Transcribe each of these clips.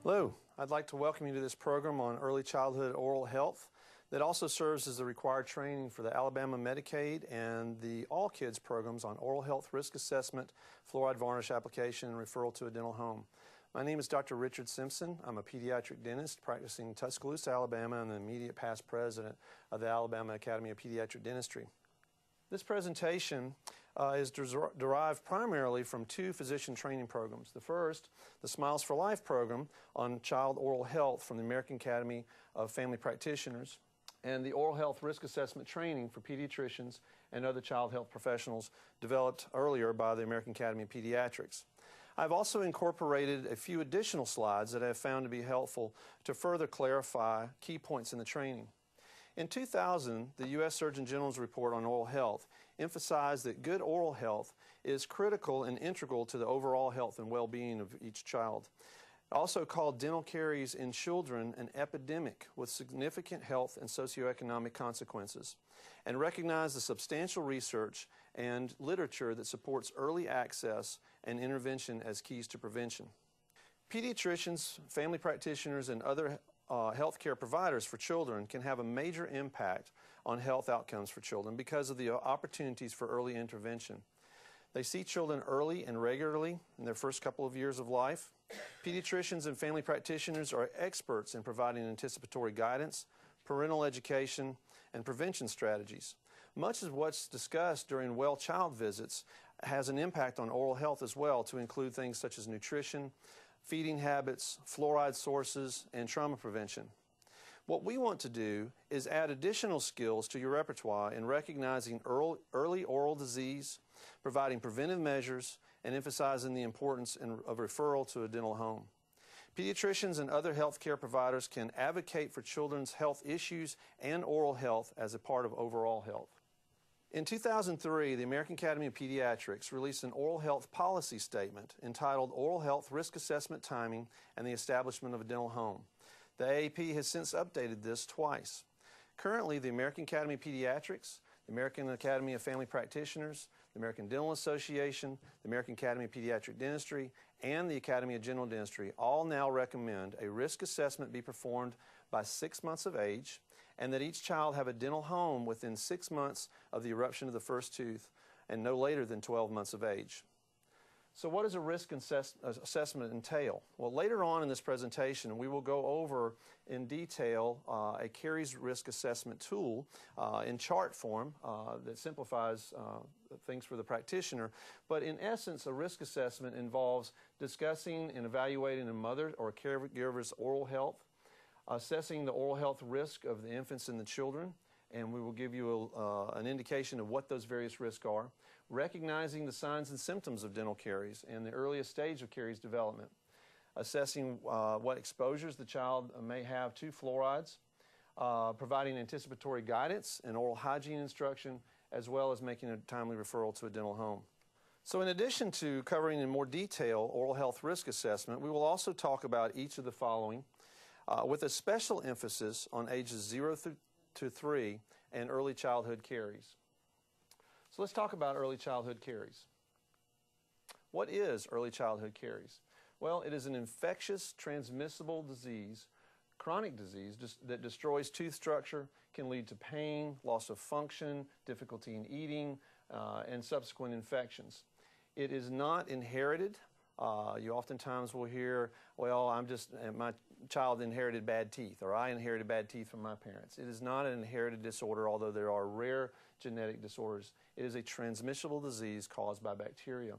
Hello, I'd like to welcome you to this program on early childhood oral health that also serves as the required training for the Alabama Medicaid and the All Kids programs on oral health risk assessment, fluoride varnish application, and referral to a dental home. My name is Dr. Richard Simpson. I'm a pediatric dentist practicing in Tuscaloosa, Alabama, and the immediate past president of the Alabama Academy of Pediatric Dentistry. This presentation is derived primarily from two physician training programs. The first, the Smiles for Life program on child oral health from the American Academy of Family Practitioners, and the oral health risk assessment training for pediatricians and other child health professionals developed earlier by the American Academy of Pediatrics. I've also incorporated a few additional slides that I have found to be helpful to further clarify key points in the training. In 2000, the U.S. Surgeon General's report on oral health emphasized that good oral health is critical and integral to the overall health and well-being of each child. It also called dental caries in children an epidemic with significant health and socioeconomic consequences, and recognized the substantial research and literature that supports early access and intervention as keys to prevention. Pediatricians, family practitioners, and other healthcare providers for children can have a major impact on health outcomes for children because of the opportunities for early intervention. They see children early and regularly in their first couple of years of life. Pediatricians and family practitioners are experts in providing anticipatory guidance, parental education, and prevention strategies. Much of what's discussed during well child visits has an impact on oral health as well, to include things such as nutrition, feeding habits, fluoride sources, and trauma prevention. What we want to do is add additional skills to your repertoire in recognizing early oral disease, providing preventive measures, and emphasizing the importance of referral to a dental home. Pediatricians and other healthcare providers can advocate for children's health issues and oral health as a part of overall health. In 2003, the American Academy of Pediatrics released an oral health policy statement entitled Oral Health Risk Assessment Timing and the Establishment of a Dental Home. The AAP has since updated this twice. Currently, the American Academy of Pediatrics, the American Academy of Family Practitioners, the American Dental Association, the American Academy of Pediatric Dentistry, and the Academy of General Dentistry all now recommend a risk assessment be performed by 6 months of age, and that each child have a dental home within 6 months of the eruption of the first tooth and no later than 12 months of age. So what does a risk assessment entail? Well, later on in this presentation, we will go over in detail a caries risk assessment tool in chart form that simplifies things for the practitioner. But in essence, a risk assessment involves discussing and evaluating a mother or a caregiver's oral health, assessing the oral health risk of the infants and the children, and we will give you an indication of what those various risks are, recognizing the signs and symptoms of dental caries and the earliest stage of caries development, assessing what exposures the child may have to fluorides, providing anticipatory guidance and oral hygiene instruction, as well as making a timely referral to a dental home. So in addition to covering in more detail oral health risk assessment, we will also talk about each of the following, with a special emphasis on ages 0 to 3 and early childhood caries. So let's talk about early childhood caries. What is early childhood caries? Well, it is an infectious, transmissible disease, chronic disease that destroys tooth structure, can lead to pain, loss of function, difficulty in eating, and subsequent infections. It is not inherited. You oftentimes will hear, well, my child inherited bad teeth, or I inherited bad teeth from my parents. It is not an inherited disorder, although there are rare genetic disorders. It is a transmissible disease caused by bacteria.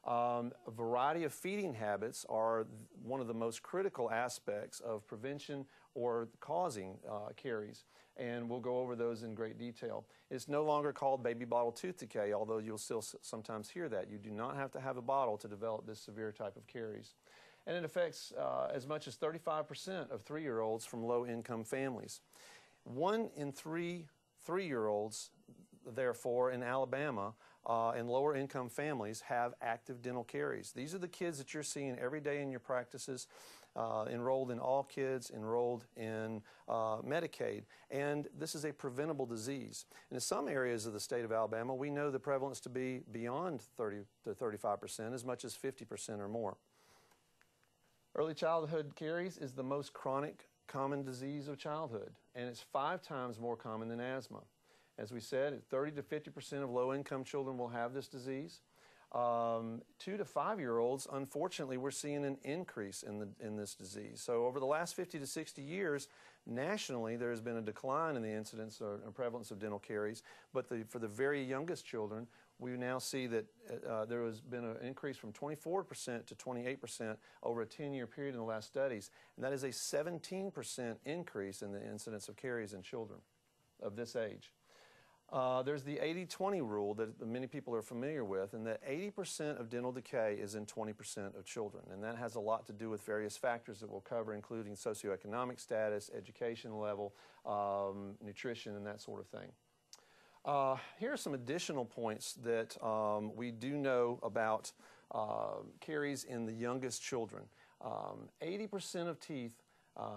A variety of feeding habits are one of the most critical aspects of prevention or causing caries, and we'll go over those in great detail. It's no longer called baby bottle tooth decay, although you'll still sometimes hear that. You do not have to have a bottle to develop this severe type of caries. And it affects as much as 35% of 3-year-olds from low-income families. 1 in 3 3-year-olds, therefore, in Alabama and lower-income families have active dental caries. These are the kids that you're seeing every day in your practices, enrolled in All Kids, enrolled in Medicaid, and this is a preventable disease. And in some areas of the state of Alabama, we know the prevalence to be beyond 30 to 35%, as much as 50% or more. Early childhood caries is the most chronic common disease of childhood, and it's 5 times more common than asthma. As we said, 30 to 50% of low-income children will have this disease. 2 to 5-year-olds, unfortunately, we're seeing an increase in this disease. So over the last 50 to 60 years, nationally, there has been a decline in the incidence or prevalence of dental caries, but for the very youngest children, we now see that there has been an increase from 24% to 28% over a 10-year period in the last studies, and that is a 17% increase in the incidence of caries in children of this age. There's the 80-20 rule that many people are familiar with, and that 80% of dental decay is in 20% of children, and that has a lot to do with various factors that we'll cover, including socioeconomic status, education level, nutrition, and that sort of thing. Here are some additional points that we do know about caries in the youngest children. 80% of teeth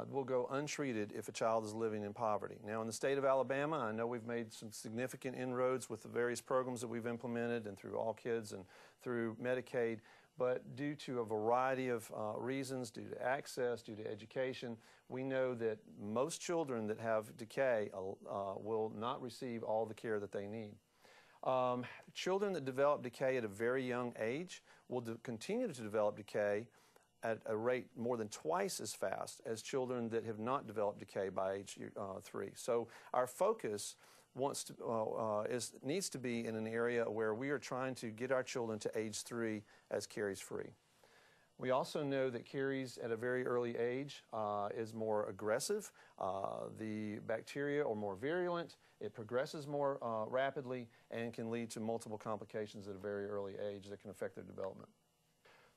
will go untreated if a child is living in poverty. Now, in the state of Alabama, I know we've made some significant inroads with the various programs that we've implemented and through All Kids and through Medicaid, but due to a variety of reasons, due to access, due to education, we know that most children that have decay will not receive all the care that they need. Children that develop decay at a very young age will continue to develop decay at a rate more than twice as fast as children that have not developed decay by age 3. So our focus needs to be in an area where we are trying to get our children to age 3 as caries free. We also know that caries at a very early age is more aggressive. The bacteria are more virulent. It progresses more rapidly and can lead to multiple complications at a very early age that can affect their development.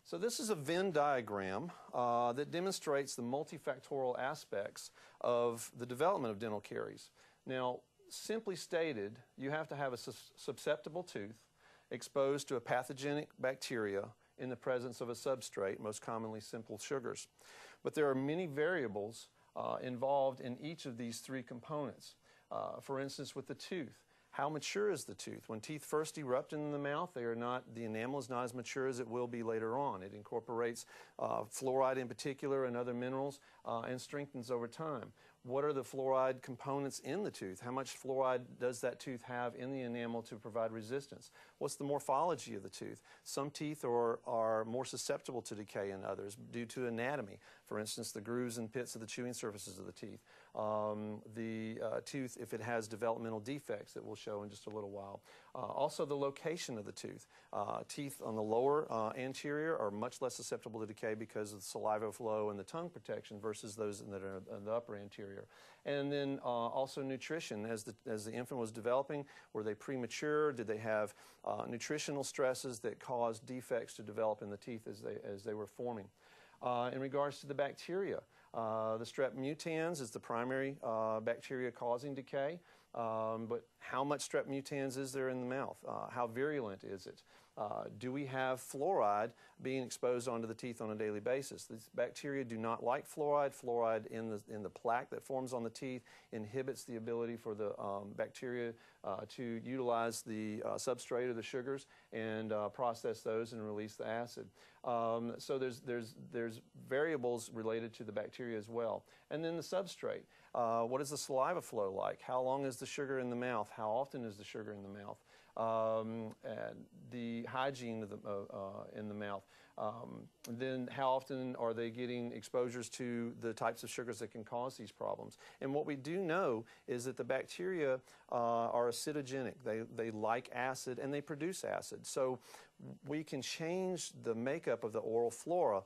So this is a Venn diagram that demonstrates the multifactorial aspects of the development of dental caries. Now, simply stated, you have to have a susceptible tooth exposed to a pathogenic bacteria in the presence of a substrate, most commonly simple sugars. But there are many variables involved in each of these 3 components. For instance, with the tooth, how mature is the tooth? When teeth first erupt in the mouth, the enamel is not as mature as it will be later on. It incorporates fluoride in particular and other minerals and strengthens over time. What are the fluoride components in the tooth? How much fluoride does that tooth have in the enamel to provide resistance? What's the morphology of the tooth? Some teeth are more susceptible to decay than others due to anatomy. For instance, the grooves and pits of the chewing surfaces of the teeth. The tooth, if it has developmental defects that we'll show in just a little while. Also the location of the tooth. Teeth on the lower anterior are much less susceptible to decay because of the saliva flow and the tongue protection versus those that are in the upper anterior. And then also nutrition. As the infant was developing, were they premature? Did they have nutritional stresses that caused defects to develop in the teeth as they were forming? In regards to the bacteria, the strep mutans is the primary bacteria causing decay, but how much strep mutans is there in the mouth? How virulent is it? Do we have fluoride being exposed onto the teeth on a daily basis? These bacteria do not like fluoride. Fluoride in the plaque that forms on the teeth inhibits the ability for the bacteria to utilize the substrate or the sugars and process those and release the acid. So there's variables related to the bacteria as well. And then the substrate. What is the saliva flow like? How long is the sugar in the mouth? How often is the sugar in the mouth? The hygiene in the mouth. Then how often are they getting exposures to the types of sugars that can cause these problems? And what we do know is that the bacteria are acidogenic. They like acid and they produce acid. So we can change the makeup of the oral flora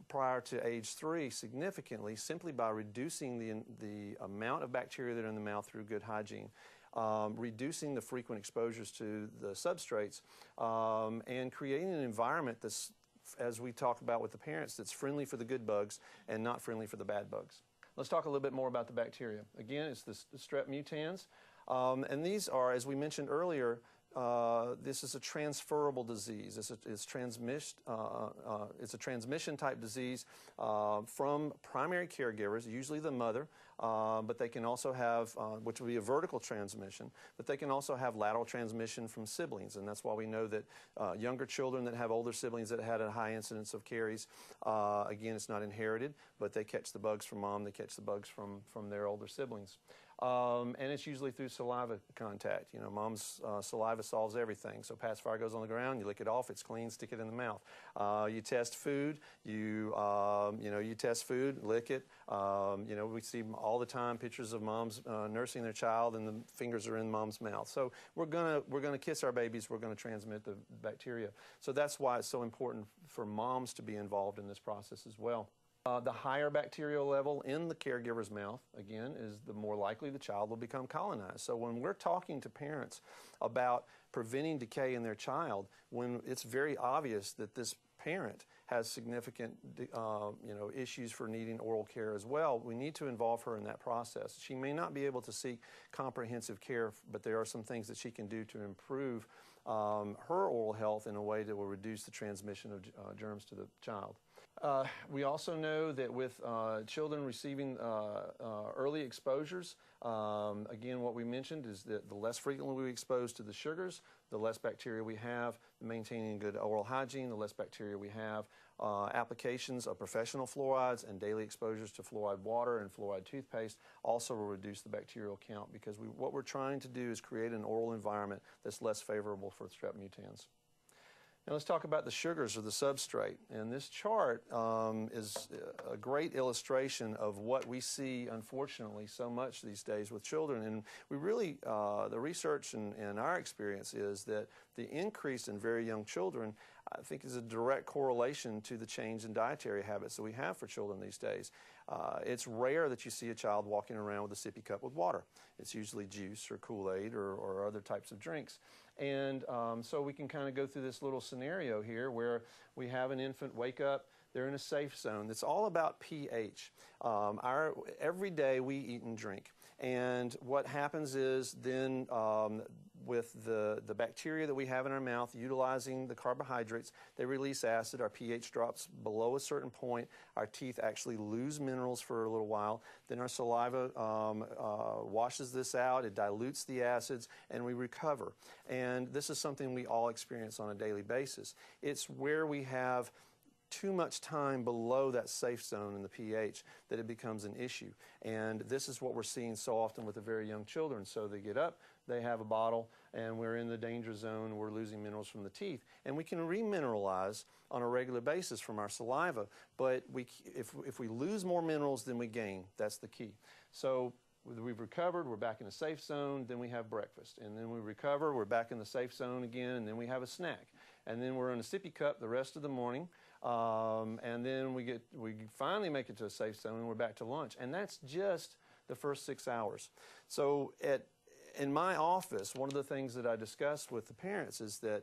prior to age 3 significantly simply by reducing the amount of bacteria that are in the mouth through good hygiene. Reducing the frequent exposures to the substrates, and creating an environment that's, as we talk about with the parents, that's friendly for the good bugs and not friendly for the bad bugs. Let's talk a little bit more about the bacteria. Again, it's the strep mutans, and these are, as we mentioned earlier, this is a transferable disease. It's a transmission type disease from primary caregivers, usually the mother, but they can also have, which would be a vertical transmission, but they can also have lateral transmission from siblings, and that's why we know that younger children that have older siblings that had a high incidence of caries, again, it's not inherited, but they catch the bugs from mom, they catch the bugs from their older siblings. And it's usually through saliva contact. You know, mom's saliva solves everything. So pacifier goes on the ground, you lick it off, it's clean, stick it in the mouth. You test food, you test food, lick it. You know, we see all the time pictures of moms nursing their child and the fingers are in mom's mouth. So we're gonna kiss our babies, we're gonna transmit the bacteria. So that's why it's so important for moms to be involved in this process as well. The higher bacterial level in the caregiver's mouth, again, is the more likely the child will become colonized. So when we're talking to parents about preventing decay in their child, when it's very obvious that this parent has significant issues for needing oral care as well, we need to involve her in that process. She may not be able to seek comprehensive care, but there are some things that she can do to improve her oral health in a way that will reduce the transmission of germs to the child. We also know that with children receiving early exposures, again, what we mentioned is that the less frequently we expose to the sugars, the less bacteria we have. Maintaining good oral hygiene, the less bacteria we have. Applications of professional fluorides and daily exposures to fluoride water and fluoride toothpaste also will reduce the bacterial count, because what we're trying to do is create an oral environment that's less favorable for strep mutans. Now let's talk about the sugars or the substrate. And this chart is a great illustration of what we see, unfortunately, so much these days with children. And we really, the research and our experience is that the increase in very young children, I think, is a direct correlation to the change in dietary habits that we have for children these days. It's rare that you see a child walking around with a sippy cup with water. It's usually juice or Kool-Aid or other types of drinks. And so we can kind of go through this little scenario here where we have an infant wake up, they're in a safe zone. It's all about pH. Every day we eat and drink. And what happens is then with the bacteria that we have in our mouth utilizing the carbohydrates, they release acid. Our pH drops below a certain point. Our teeth actually lose minerals for a little while. Then our saliva washes this out. It dilutes the acids, and we recover. And this is something we all experience on a daily basis. It's where we have too much time below that safe zone in the pH that it becomes an issue. And this is what we're seeing so often with the very young children. So they get up, they have a bottle, and we're in the danger zone, we're losing minerals from the teeth. And we can remineralize on a regular basis from our saliva, but if we lose more minerals than we gain, that's the key. So we've recovered, we're back in a safe zone, then we have breakfast. And then we recover, we're back in the safe zone again, and then we have a snack. And then we're in a sippy cup the rest of the morning. And then we finally make it to a safe zone and we're back to lunch. And that's just the first 6 hours. So in my office, one of the things that I discuss with the parents is that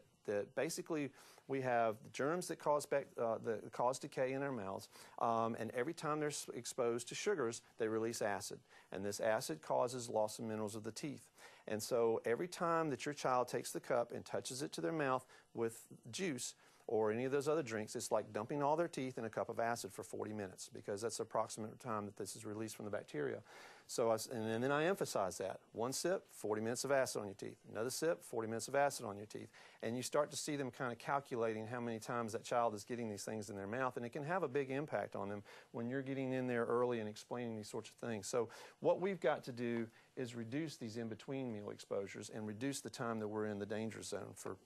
basically we have the germs that cause decay in our mouths, and every time they're exposed to sugars, they release acid. And this acid causes loss of minerals of the teeth. And so every time that your child takes the cup and touches it to their mouth with juice, or any of those other drinks, it's like dumping all their teeth in a cup of acid for 40 minutes, because that's the approximate time that this is released from the bacteria. So, and then I emphasize that. One sip, 40 minutes of acid on your teeth. Another sip, 40 minutes of acid on your teeth. And you start to see them kind of calculating how many times that child is getting these things in their mouth, and it can have a big impact on them when you're getting in there early and explaining these sorts of things. So what we've got to do is reduce these in-between meal exposures and reduce the time that we're in the danger zone for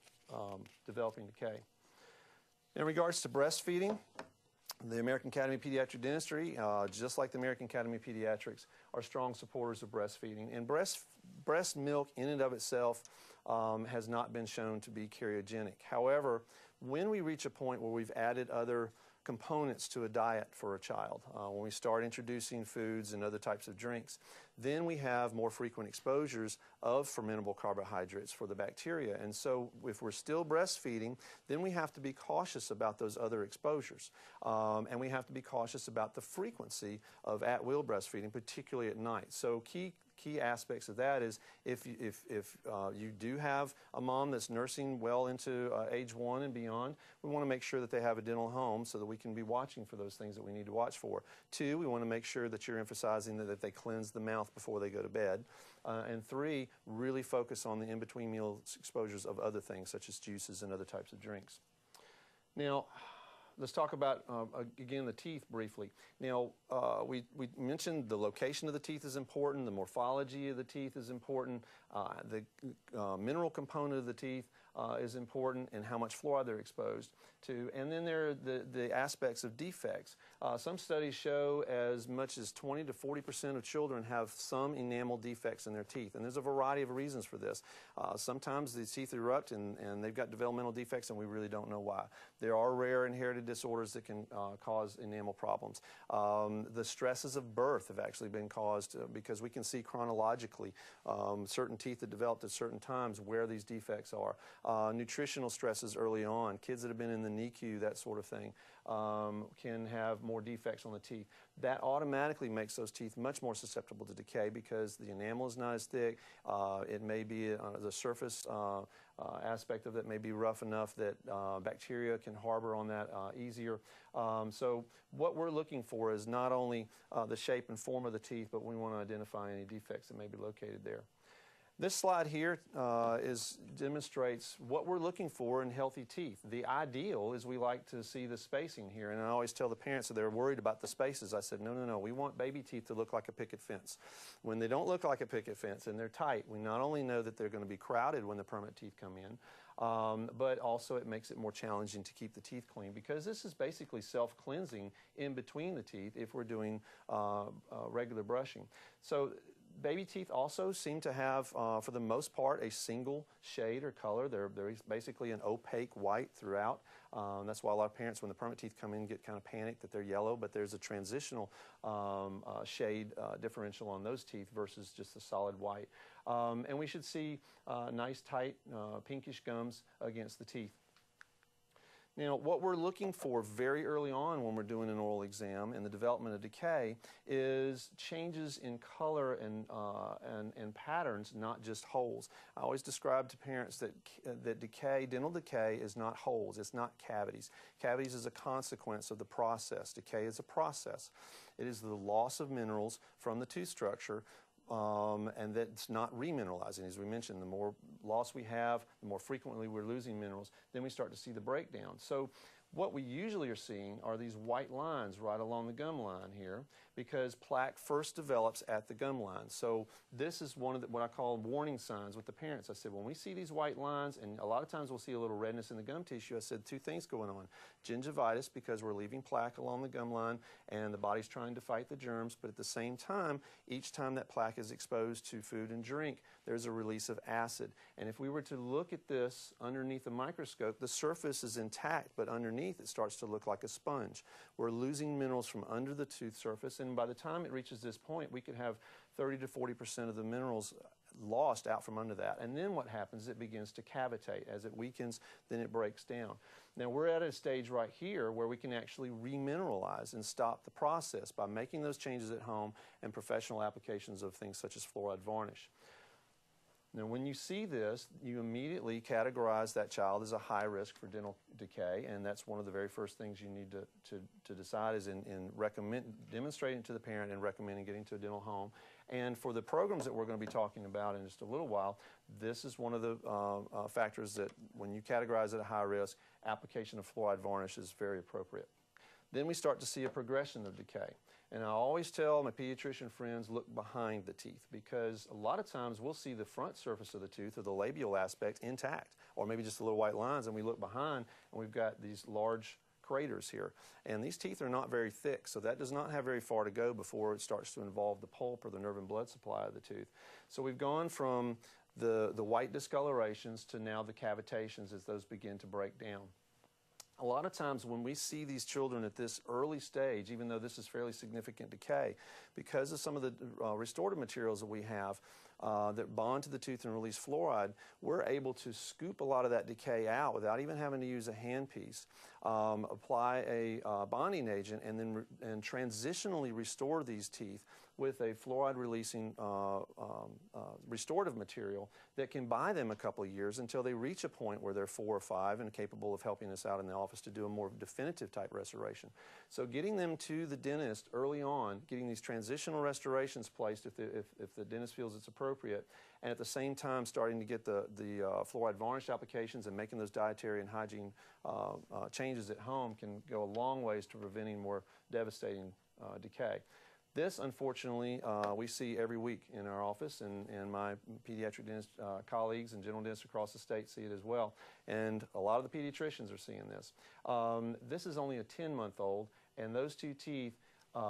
developing decay. In regards to breastfeeding, the American Academy of Pediatric Dentistry, just like the American Academy of Pediatrics, are strong supporters of breastfeeding. And breast milk in and of itself has not been shown to be cariogenic. However, when we reach a point where we've added other components to a diet for a child, when we start introducing foods and other types of drinks, then we have more frequent exposures of fermentable carbohydrates for the bacteria. And so if we're still breastfeeding, then we have to be cautious about those other exposures. And we have to be cautious about the frequency of at-will breastfeeding, particularly at night. So key key aspects of that is if you do have a mom that's nursing well into age 1 and beyond, we want to make sure that they have a dental home so that we can be watching for those things that we need to watch for. 2, we want to make sure that you're emphasizing that they cleanse the mouth before they go to bed. And 3, really focus on the in-between meal exposures of other things such as juices and other types of drinks. Now, let's talk about, again, the teeth briefly. Now, we mentioned the location of the teeth is important, the morphology of the teeth is important, the mineral component of the teeth is important, and how much fluoride they're exposed to. And then there are the aspects of defects. Some studies show as much as 20 to 40% of children have some enamel defects in their teeth, and there's a variety of reasons for this. Sometimes the teeth erupt and they've got developmental defects and we really don't know why. There are rare inherited disorders that can cause enamel problems. The stresses of birth have actually been caused because we can see chronologically certain teeth that developed at certain times where these defects are. Nutritional stresses early on, kids that have been in the NICU, that sort of thing, can have more defects on the teeth. That automatically makes those teeth much more susceptible to decay because the enamel is not as thick. It may be the surface aspect of it may be rough enough that bacteria can harbor on that easier. So what we're looking for is not only the shape and form of the teeth, but we want to identify any defects that may be located there. This slide here demonstrates what we're looking for in healthy teeth. The ideal is we like to see the spacing here, and I always tell the parents that they're worried about the spaces. I said, no, we want baby teeth to look like a picket fence. When they don't look like a picket fence and they're tight, we not only know that they're going to be crowded when the permanent teeth come in, but also it makes it more challenging to keep the teeth clean because this is basically self-cleansing in between the teeth if we're doing regular brushing. So baby teeth also seem to have, for the most part, a single shade or color. They're basically an opaque white throughout. That's why a lot of parents, when the permanent teeth come in, get kind of panicked that they're yellow, but there's a transitional shade differential on those teeth versus just the solid white. And we should see nice, tight, pinkish gums against the teeth. Now, what we're looking for very early on when we're doing an oral exam in the development of decay is changes in color and patterns, not just holes. I always describe to parents that decay, dental decay, is not holes, it's not cavities. Cavities is a consequence of the process. Decay is a process. It is the loss of minerals from the tooth structure, and that's not remineralizing. As we mentioned, the more loss we have, the more frequently we're losing minerals, then we start to see the breakdown. So what we usually are seeing are these white lines right along the gum line here because plaque first develops at the gum line. So this is one of what I call warning signs with the parents. I said, when we see these white lines, and a lot of times we'll see a little redness in the gum tissue, I said 2 things going on. Gingivitis, because we're leaving plaque along the gum line and the body's trying to fight the germs, but at the same time, each time that plaque is exposed to food and drink, there's a release of acid. And if we were to look at this underneath the microscope, the surface is intact, but underneath it starts to look like a sponge. We're losing minerals from under the tooth surface, and by the time it reaches this point, we could have 30 to 40% of the minerals lost out from under that. And then what happens, it begins to cavitate. As it weakens, then it breaks down. Now we're at a stage right here where we can actually remineralize and stop the process by making those changes at home and professional applications of things such as fluoride varnish. Now when you see this, you immediately categorize that child as a high risk for dental decay, and that's one of the very first things you need to decide is in demonstrating to the parent and recommending getting to a dental home. And for the programs that we're going to be talking about in just a little while, this is one of the factors that when you categorize it at high risk, application of fluoride varnish is very appropriate. Then we start to see a progression of decay. And I always tell my pediatrician friends, look behind the teeth, because a lot of times we'll see the front surface of the tooth or the labial aspect intact, or maybe just the little white lines, and we look behind and we've got these large craters here. And these teeth are not very thick, so that does not have very far to go before it starts to involve the pulp or the nerve and blood supply of the tooth. So we've gone from the white discolorations to now the cavitations as those begin to break down. A lot of times when we see these children at this early stage, even though this is fairly significant decay, because of some of the restorative materials that we have that bond to the tooth and release fluoride, we're able to scoop a lot of that decay out without even having to use a handpiece, apply a bonding agent, and then transitionally restore these teeth with a fluoride-releasing restorative material that can buy them a couple of years until they reach a point where they're 4 or 5 and capable of helping us out in the office to do a more definitive type restoration. So getting them to the dentist early on, getting these transitional restorations placed if the dentist feels it's appropriate, and at the same time starting to get the fluoride varnish applications and making those dietary and hygiene changes at home can go a long ways to preventing more devastating decay. This, unfortunately, we see every week in our office, and my pediatric dentist colleagues and general dentists across the state see it as well. And a lot of the pediatricians are seeing this. This is only a 10-month-old, and those 2 teeth,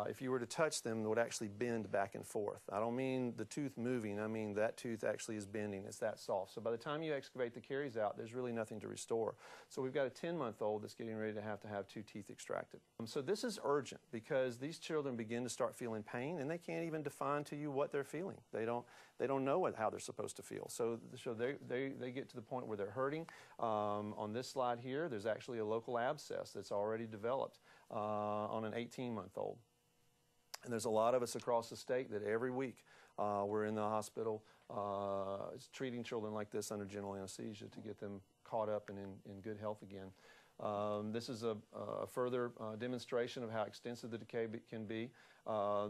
if you were to touch them, would actually bend back and forth. I don't mean the tooth moving, I mean that tooth actually is bending. It's that soft. So by the time you excavate the caries out, there's really nothing to restore. So we've got a 10-month-old that's getting ready to have 2 teeth extracted. So this is urgent because these children begin to start feeling pain, and they can't even define to you what they're feeling. They don't know how they're supposed to feel. So they get to the point where they're hurting. On this slide here, there's actually a local abscess that's already developed on an 18-month-old. And there's a lot of us across the state that every week we're in the hospital treating children like this under general anesthesia to get them caught up and in good health again. This is a further demonstration of how extensive the decay can be.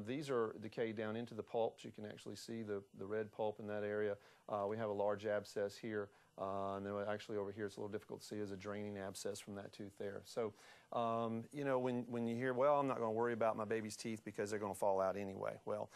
These are decayed down into the pulps. You can actually see the red pulp in that area. We have a large abscess here. And then actually over here it's a little difficult to see as a draining abscess from that tooth there. So, you know, when you hear, well, I'm not going to worry about my baby's teeth because they're going to fall out anyway. Well,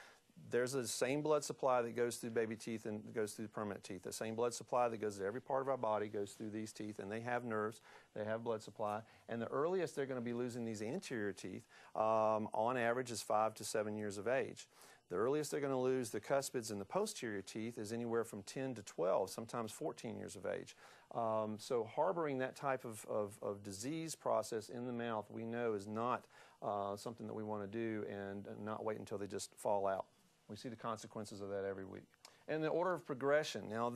there's the same blood supply that goes through baby teeth and goes through the permanent teeth. The same blood supply that goes to every part of our body goes through these teeth, and they have nerves, they have blood supply. And the earliest they're going to be losing these anterior teeth, on average, is 5 to 7 years of age. The earliest they're going to lose the cuspids and the posterior teeth is anywhere from 10 to 12, sometimes 14 years of age. So harboring that type of disease process in the mouth, we know, is not something that we want to do, and not wait until they just fall out. We see the consequences of that every week. And the order of progression. Now,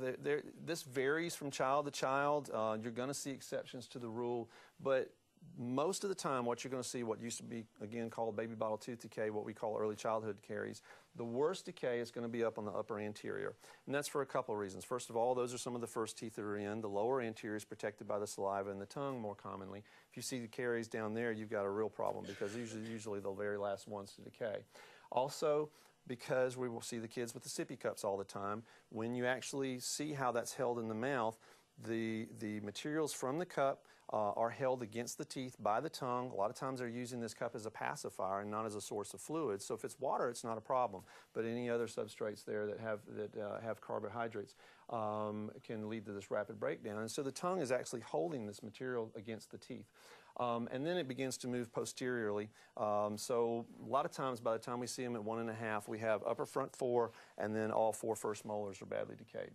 this varies from child to child. You're going to see exceptions to the rule, but most of the time what you're going to see, what used to be, again, called baby bottle tooth decay, what we call early childhood caries, the worst decay is going to be up on the upper anterior. And that's for a couple of reasons. First of all, those are some of the first teeth that are in. The lower anterior is protected by the saliva and the tongue more commonly. If you see the caries down there, you've got a real problem because usually the very last ones to decay. Also, because we will see the kids with the sippy cups all the time, when you actually see how that's held in the mouth, the materials from the cup are held against the teeth by the tongue. A lot of times they're using this cup as a pacifier and not as a source of fluid. So if it's water, it's not a problem. But any other substrates there that have carbohydrates can lead to this rapid breakdown. And so the tongue is actually holding this material against the teeth. And then it begins to move posteriorly. So a lot of times by the time we see them at 1.5, we have upper front 4, and then all 4 first molars are badly decayed.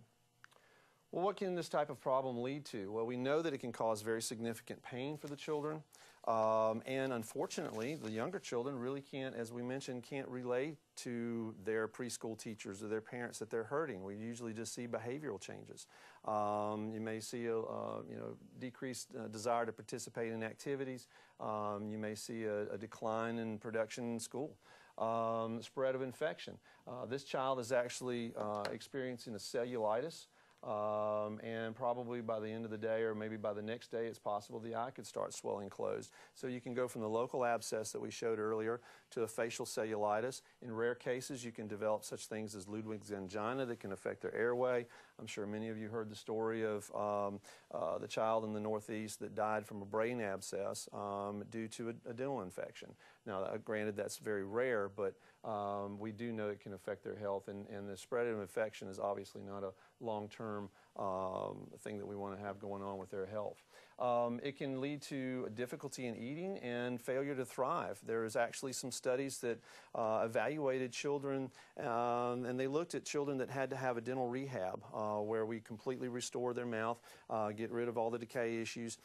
Well, what can this type of problem lead to? Well, we know that it can cause very significant pain for the children. And unfortunately, the younger children really can't, as we mentioned, can't relate to their preschool teachers or their parents that they're hurting. We usually just see behavioral changes. You may see a decreased desire to participate in activities. You may see a decline in production in school. Spread of infection. This child is actually experiencing a cellulitis. And probably by the end of the day or maybe by the next day, it's possible the eye could start swelling closed. So you can go from the local abscess that we showed earlier to a facial cellulitis. In rare cases, you can develop such things as Ludwig's angina that can affect their airway. I'm sure many of you heard the story of the child in the Northeast that died from a brain abscess due to a dental infection. Now, granted, that's very rare, but we do know it can affect their health, and the spread of infection is obviously not a long-term thing that we want to have going on with their health. It can lead to difficulty in eating and failure to thrive. There is actually some studies that evaluated children, and they looked at children that had to have a dental rehab where we completely restore their mouth, get rid of all the decay issues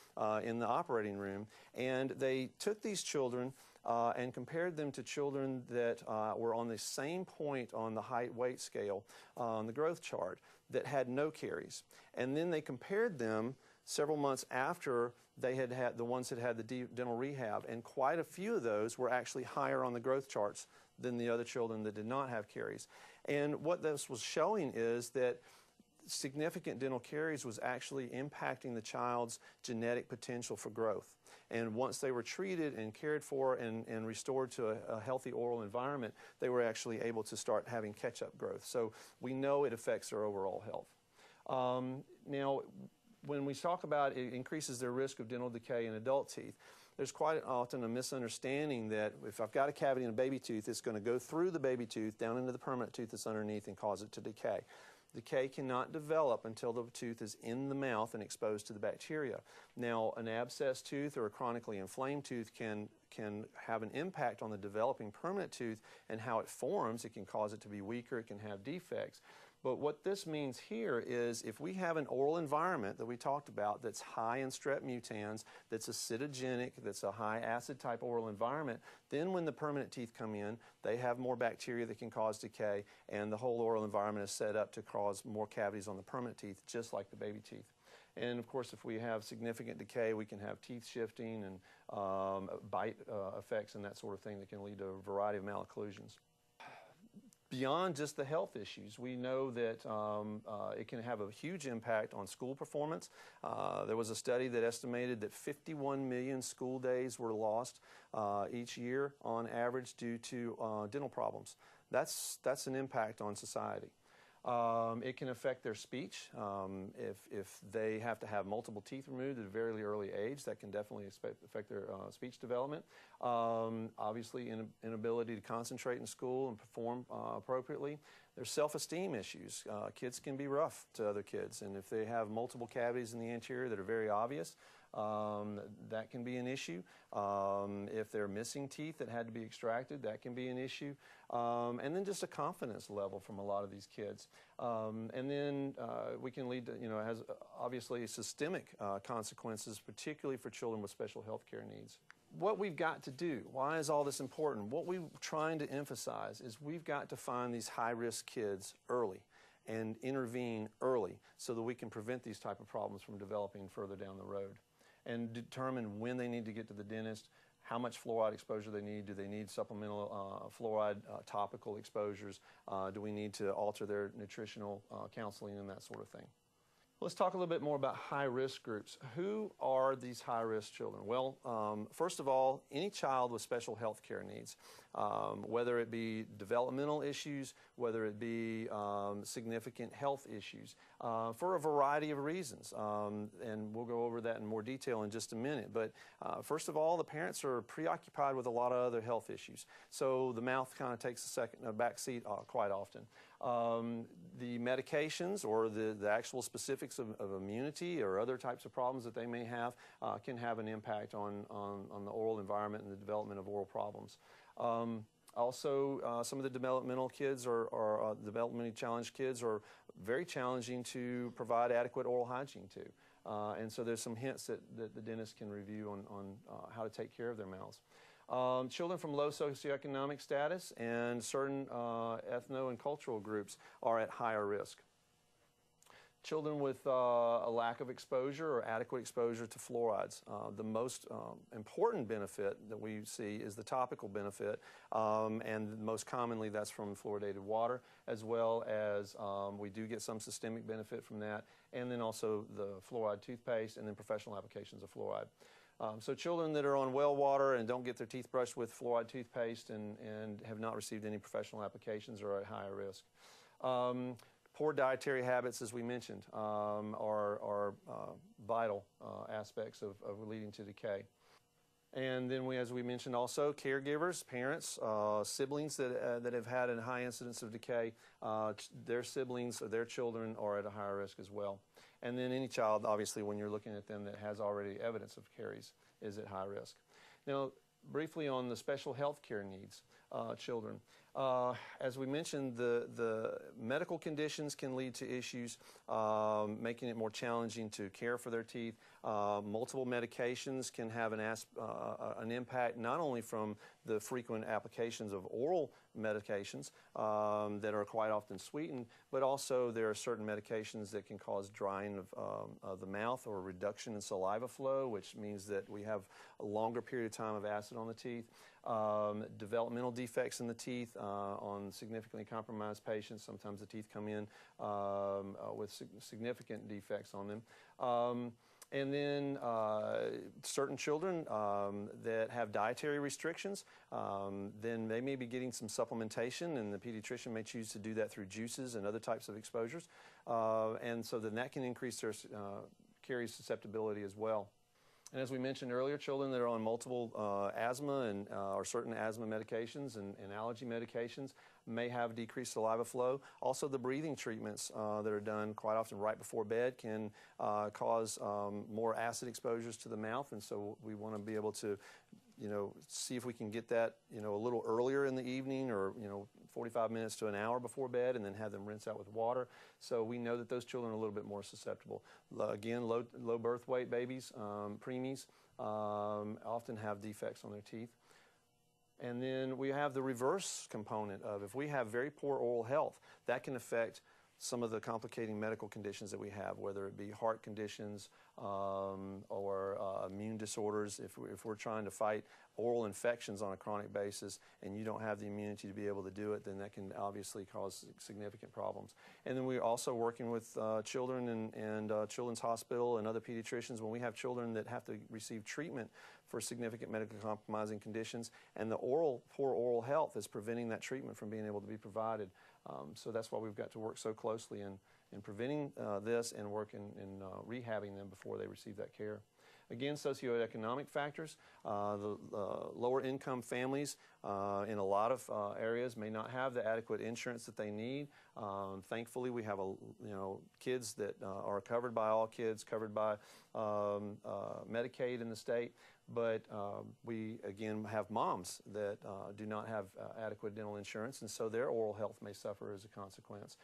in the operating room. And they took these children and compared them to children that were on the same point on the height-weight scale on the growth chart that had no caries. And then they compared them several months after they had the ones that had the dental rehab, and quite a few of those were actually higher on the growth charts than the other children that did not have caries. And what this was showing is that significant dental caries was actually impacting the child's genetic potential for growth. And once they were treated and cared for and restored to a healthy oral environment, they were actually able to start having catch-up growth. So we know it affects their overall health. Now, when we talk about it increases their risk of dental decay in adult teeth, there's quite often a misunderstanding that if I've got a cavity in a baby tooth, it's going to go through the baby tooth down into the permanent tooth that's underneath and cause it to decay. Decay cannot develop until the tooth is in the mouth and exposed to the bacteria. Now, an abscessed tooth or a chronically inflamed tooth can have an impact on the developing permanent tooth and how it forms. It can cause it to be weaker, it can have defects. But what this means here is if we have an oral environment that we talked about that's high in strep mutans, that's acidogenic, that's a high acid type oral environment, then when the permanent teeth come in, they have more bacteria that can cause decay, and the whole oral environment is set up to cause more cavities on the permanent teeth, just like the baby teeth. And of course, if we have significant decay, we can have teeth shifting and bite effects and that sort of thing that can lead to a variety of malocclusions. Beyond just the health issues, we know that it can have a huge impact on school performance. There was a study that estimated that 51 million school days were lost each year on average due to dental problems. That's an impact on society. It can affect their speech. If they have to have multiple teeth removed at a very early age, that can definitely affect their speech development. Obviously, inability to concentrate in school and perform appropriately. There's self-esteem issues. Kids can be rough to other kids, and if they have multiple cavities in the anterior that are very obvious, that can be an issue. If they're missing teeth that had to be extracted, that can be an issue. And then just a confidence level from a lot of these kids. And then we can lead to, it has obviously systemic consequences, particularly for children with special health care needs. What we've got to do, why is all this important? What we're trying to emphasize is we've got to find these high-risk kids early and intervene early so that we can prevent these type of problems from developing further down the road, and determine when they need to get to the dentist, how much fluoride exposure they need. Do they need supplemental fluoride topical exposures? Do we need to alter their nutritional counseling and that sort of thing? Let's talk a little bit more about high-risk groups. Who are these high-risk children? Well, first of all, any child with special health care needs, whether it be developmental issues, whether it be significant health issues, for a variety of reasons. And we'll go over that in more detail in just a minute. But first of all, the parents are preoccupied with a lot of other health issues. So the mouth kind of takes a back seat quite often. The medications or the actual specifics of immunity or other types of problems that they may have can have an impact on the oral environment and the development of oral problems. Also, some of the developmental kids or developmentally challenged kids are very challenging to provide adequate oral hygiene to. And so there's some hints that the dentist can review on how to take care of their mouths. Children from low socioeconomic status and certain ethno and cultural groups are at higher risk. Children with a lack of exposure or adequate exposure to fluorides. The most important benefit that we see is the topical benefit, and most commonly that's from fluoridated water, as well as we do get some systemic benefit from that, and then also the fluoride toothpaste, and then professional applications of fluoride. So children that are on well water and don't get their teeth brushed with fluoride toothpaste and have not received any professional applications are at higher risk. Poor dietary habits, as we mentioned, are vital aspects of leading to decay. And then as we mentioned also, caregivers, parents, siblings that have had a high incidence of decay, their siblings or their children are at a higher risk as well. And then any child, obviously, when you're looking at them that has already evidence of caries, is at high risk. Now, briefly on the special health care needs, children. As we mentioned, the medical conditions can lead to issues, making it more challenging to care for their teeth. Multiple medications can have an impact not only from the frequent applications of oral medications that are quite often sweetened, but also there are certain medications that can cause drying of the mouth or reduction in saliva flow, which means that we have a longer period of time of acid on the teeth. Developmental defects in the teeth on significantly compromised patients. Sometimes the teeth come in with significant defects on them. And then certain children that have dietary restrictions, then they may be getting some supplementation, and the pediatrician may choose to do that through juices and other types of exposures. And so then that can increase their caries susceptibility as well. And as we mentioned earlier, children that are on multiple asthma and or certain asthma medications and allergy medications may have decreased saliva flow. Also, the breathing treatments that are done quite often right before bed can cause more acid exposures to the mouth, and so we want to be able to see if we can get that, a little earlier in the evening, or, 45 minutes to an hour before bed, and then have them rinse out with water. So we know that those children are a little bit more susceptible. Again, low birth weight babies, preemies, often have defects on their teeth. And then we have the reverse component of, if we have very poor oral health, that can affect some of the complicating medical conditions that we have, whether it be heart conditions or immune disorders. If we're trying to fight oral infections on a chronic basis and you don't have the immunity to be able to do it, then that can obviously cause significant problems. And then we're also working with children and Children's Hospital and other pediatricians when we have children that have to receive treatment for significant medically compromising conditions, and the poor oral health is preventing that treatment from being able to be provided. So that's why we've got to work so closely in preventing this and work in rehabbing them before they receive that care. Again, socioeconomic factors. The lower income families in a lot of areas may not have the adequate insurance that they need. Thankfully, we have kids that are covered by all kids, covered by Medicaid in the state. But we, again, have moms that do not have adequate dental insurance, and so their oral health may suffer as a consequence.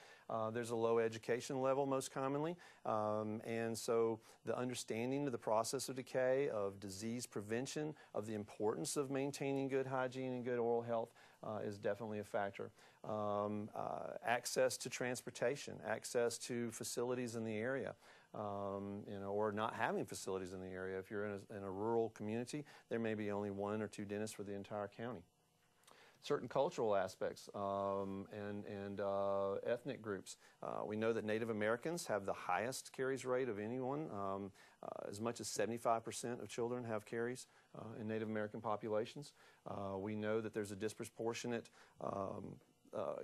There's a low education level most commonly, and so the understanding of the process of decay, of disease prevention, of the importance of maintaining good hygiene and good oral health is definitely a factor. Access to transportation, access to facilities in the area. Or not having facilities in the area. If you're in a rural community, there may be only 1 or 2 dentists for the entire county. Certain cultural aspects and ethnic groups. We know that Native Americans have the highest caries rate of anyone. As much as 75% of children have caries in Native American populations. We know that there's a disproportionate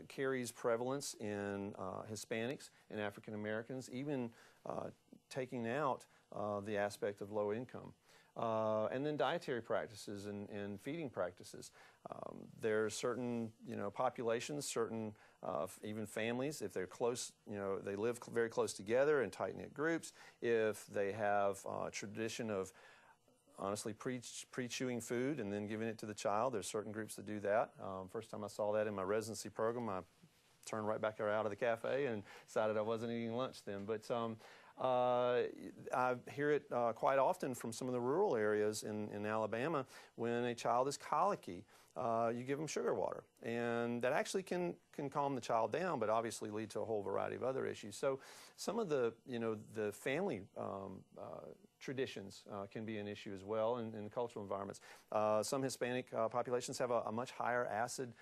caries prevalence in Hispanics and African Americans, even taking out the aspect of low income. And then dietary practices and feeding practices. There are certain populations, certain even families, if they're close, they live very close together in tight-knit groups, if they have a tradition of honestly pre-chewing food and then giving it to the child. There's certain groups that do that. First time I saw that in my residency program, I turned right back out of the cafe and decided I wasn't eating lunch then. But I hear it quite often from some of the rural areas in Alabama. When a child is colicky, you give them sugar water, and that actually can calm the child down, but obviously lead to a whole variety of other issues. So some of the the family traditions can be an issue as well in cultural environments. Some Hispanic populations have a much higher acid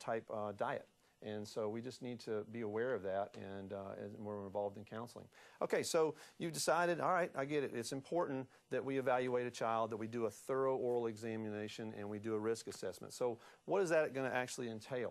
type diet. And so we just need to be aware of that, and we're involved in counseling. Okay, so you've decided, all right, I get it. It's important that we evaluate a child, that we do a thorough oral examination, and we do a risk assessment. So what is that going to actually entail?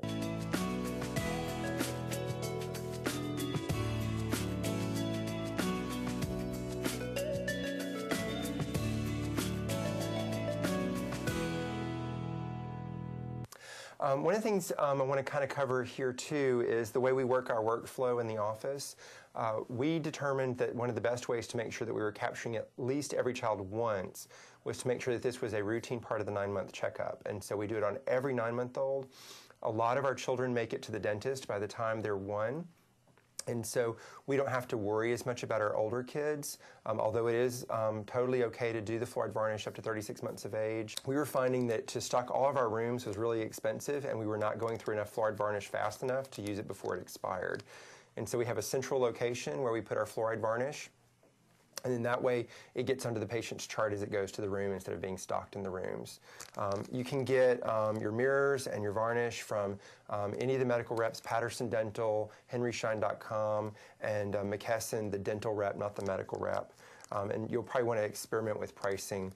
One of the things I want to kind of cover here too is the way we work our workflow in the office. We determined that one of the best ways to make sure that we were capturing at least every child once was to make sure that this was a routine part of the 9-month checkup. And so we do it on every 9-month-old. A lot of our children make it to the dentist by the time they're 1. And so we don't have to worry as much about our older kids, although it is totally okay to do the fluoride varnish up to 36 months of age. We were finding that to stock all of our rooms was really expensive, and we were not going through enough fluoride varnish fast enough to use it before it expired. And so we have a central location where we put our fluoride varnish. And then that way it gets onto the patient's chart as it goes to the room instead of being stocked in the rooms. You can get your mirrors and your varnish from any of the medical reps, Patterson Dental, henryschein.com, and McKesson, the dental rep, not the medical rep. And you'll probably want to experiment with pricing.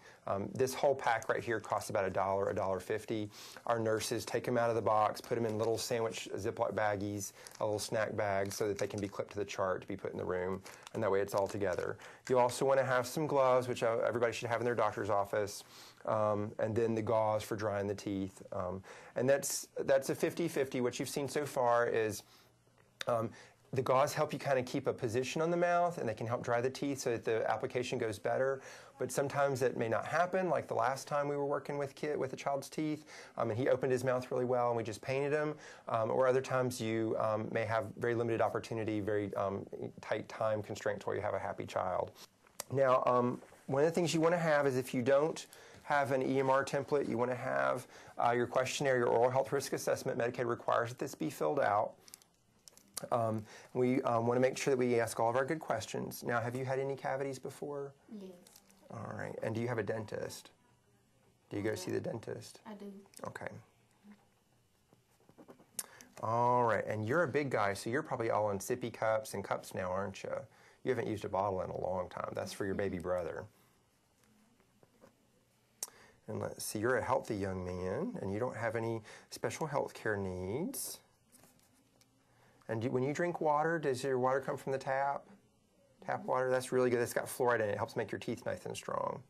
This whole pack right here costs about $1, $1.50. Our nurses take them out of the box, put them in little sandwich Ziploc baggies, a little snack bag, so that they can be clipped to the chart to be put in the room, and that way it's all together. You also want to have some gloves, which everybody should have in their doctor's office, and then the gauze for drying the teeth. And that's a 50-50. What you've seen so far is the gauze help you kind of keep a position on the mouth, and they can help dry the teeth so that the application goes better. But sometimes it may not happen, like the last time we were working with a child's teeth, and he opened his mouth really well, and we just painted him. Or other times you may have very limited opportunity, very tight time constraints where you have a happy child. Now, one of the things you want to have is, if you don't have an EMR template, you want to have your questionnaire, your oral health risk assessment. Medicaid requires that this be filled out. We want to make sure that we ask all of our good questions. Now, have you had any cavities before? Yes. All right. And do you have a dentist? Do you go see the dentist? I do. Okay. All right. And you're a big guy, so you're probably all in sippy cups and cups now, aren't you? You haven't used a bottle in a long time. That's for your baby brother. And let's see, you're a healthy young man, and you don't have any special health care needs. And when you drink water, does your water come from the tap? Tap water, that's really good. It's got fluoride in it. It helps make your teeth nice and strong.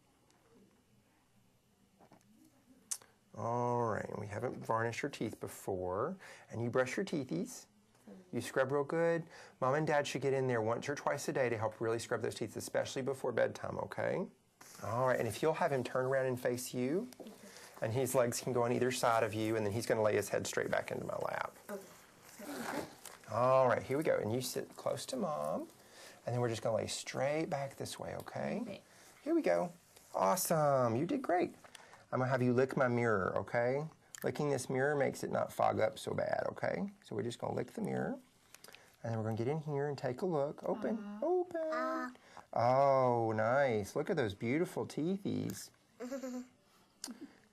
All right, we haven't varnished your teeth before. And you brush your teethies. You scrub real good. Mom and Dad should get in there once or twice a day to help really scrub those teeth, especially before bedtime, okay? All right, and if you'll have him turn around and face you, and his legs can go on either side of you, and then he's going to lay his head straight back into my lap. Okay. All right, here we go. And you sit close to Mom, and then we're just going to lay straight back this way, okay? Okay. Here we go. Awesome. You did great. I'm going to have you lick my mirror, okay? Licking this mirror makes it not fog up so bad, okay? So we're just going to lick the mirror, and then we're going to get in here and take a look. Open, open. Oh, nice. Look at those beautiful teethies.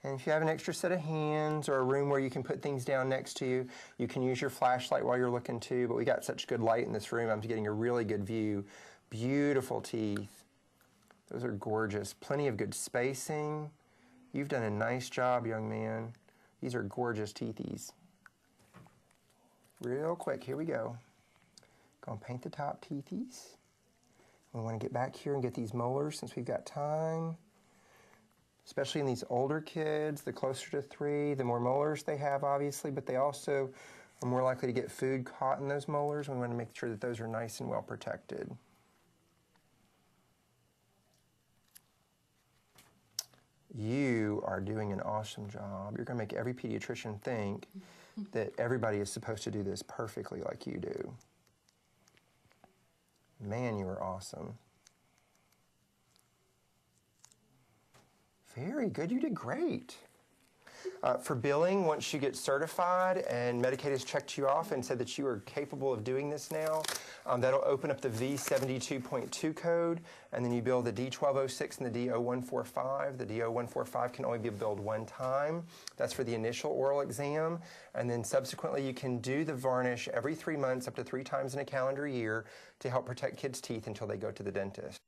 And if you have an extra set of hands or a room where you can put things down next to you, you can use your flashlight while you're looking too, but we got such good light in this room, I'm getting a really good view. Beautiful teeth. Those are gorgeous. Plenty of good spacing. You've done a nice job, young man. These are gorgeous teethies. Real quick, here we go. Gonna paint the top teethies. We want to get back here and get these molars since we've got time. Especially in these older kids, the closer to 3, the more molars they have, obviously, but they also are more likely to get food caught in those molars. We want to make sure that those are nice and well protected. You are doing an awesome job. You're going to make every pediatrician think that everybody is supposed to do this perfectly like you do. Man, you are awesome. Very good. You did great. For billing, once you get certified and Medicaid has checked you off and said that you are capable of doing this now, that'll open up the V72.2 code, and then you bill the D1206 and the D0145. The D0145 can only be billed one time. That's for the initial oral exam, and then subsequently you can do the varnish every 3 months, up to 3 times in a calendar year, to help protect kids' teeth until they go to the dentist.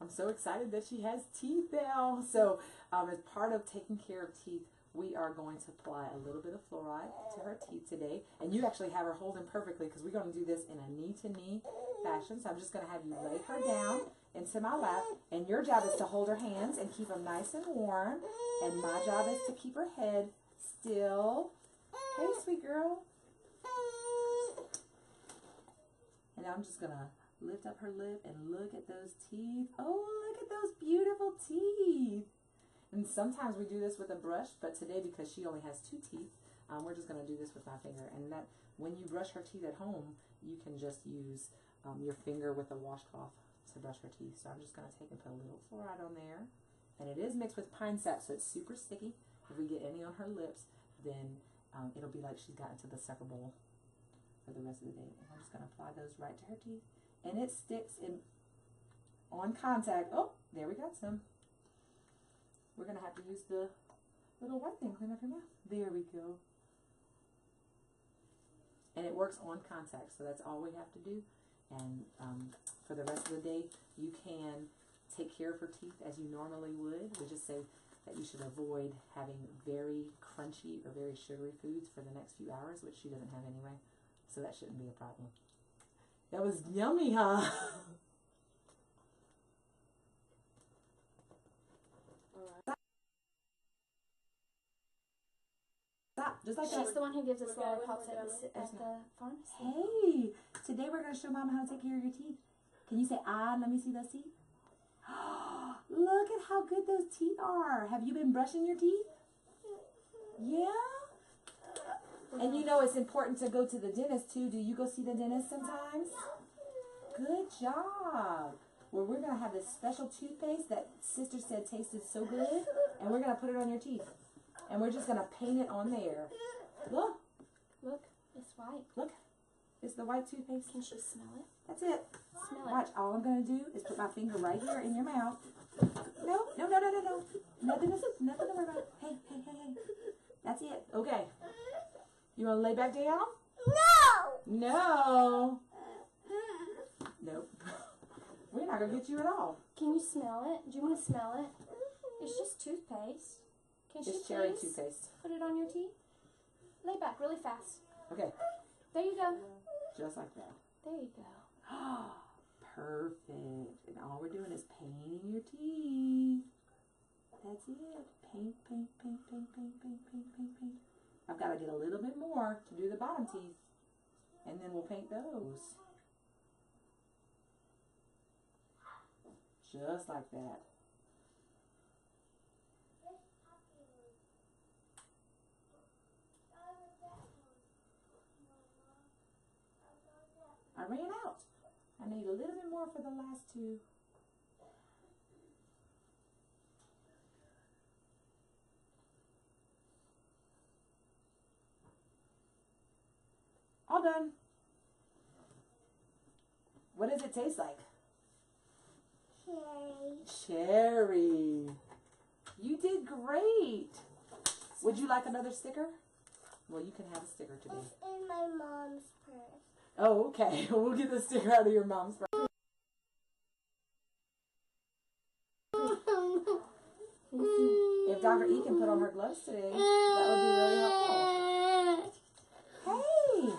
I'm so excited that she has teeth now. So as part of taking care of teeth, we are going to apply a little bit of fluoride to her teeth today. And you actually have her holding perfectly because we're going to do this in a knee-to-knee fashion. So I'm just going to have you lay her down into my lap. And your job is to hold her hands and keep them nice and warm. And my job is to keep her head still. Hey, sweet girl. And I'm just going to lift up her lip and look at those teeth. Oh, look at those beautiful teeth. And sometimes we do this with a brush, but today, because she only has 2 teeth, we're just going to do this with my finger. And that when you brush her teeth at home, you can just use your finger with a washcloth to brush her teeth. So I'm just going to take and put a little fluoride on there. And it is mixed with pine sap, so it's super sticky. If we get any on her lips, then it'll be like she's gotten to the sucker bowl for the rest of the day. And I'm just going to apply those right to her teeth. And it sticks in on contact. Oh, there we got some. We're going to have to use the little white thing, clean up your mouth. There we go. And it works on contact, so that's all we have to do. And for the rest of the day, you can take care of her teeth as you normally would. We just say that you should avoid having very crunchy or very sugary foods for the next few hours, which she doesn't have anyway, so that shouldn't be a problem. That was yummy, huh? Stop, just like that. She's the one who gives us lollipops at the pharmacy. Hey, today we're going to show Mama how to take care of your teeth. Can you say, ah, let me see those teeth? Look at how good those teeth are. Have you been brushing your teeth? Yeah? And you know it's important to go to the dentist too. Do you go see the dentist sometimes? Good job. Well, we're going to have this special toothpaste that Sister said tasted so good. And we're going to put it on your teeth. And we're just going to paint it on there. Look. Look, it's white. Look. It's the white toothpaste. Can she smell it? That's it. Smell it. Watch. All I'm going to do is put my finger right here in your mouth. No. Nothing to worry about. Hey. That's it. Okay. You want to lay back down? No. Nope. We're not going to get you at all. Can you smell it? Do you want to smell it? It's just toothpaste. Can she It's cherry please toothpaste. put it on your teeth? Lay back really fast. Okay. There you go. Just like that. There you go. Perfect. And all we're doing is painting your teeth. That's it. Paint. I've got to get a little bit more to do the bottom teeth. And then we'll paint those. Just like that. I ran out. I need a little bit more for the last two. All done. What does it taste like? Cherry. You did great. Would you like another sticker? Well, you can have a sticker today. It's in my mom's purse. Oh, okay. We'll get the sticker out of your mom's purse. If Dr. E can put on her gloves today, that would be really helpful. Hey!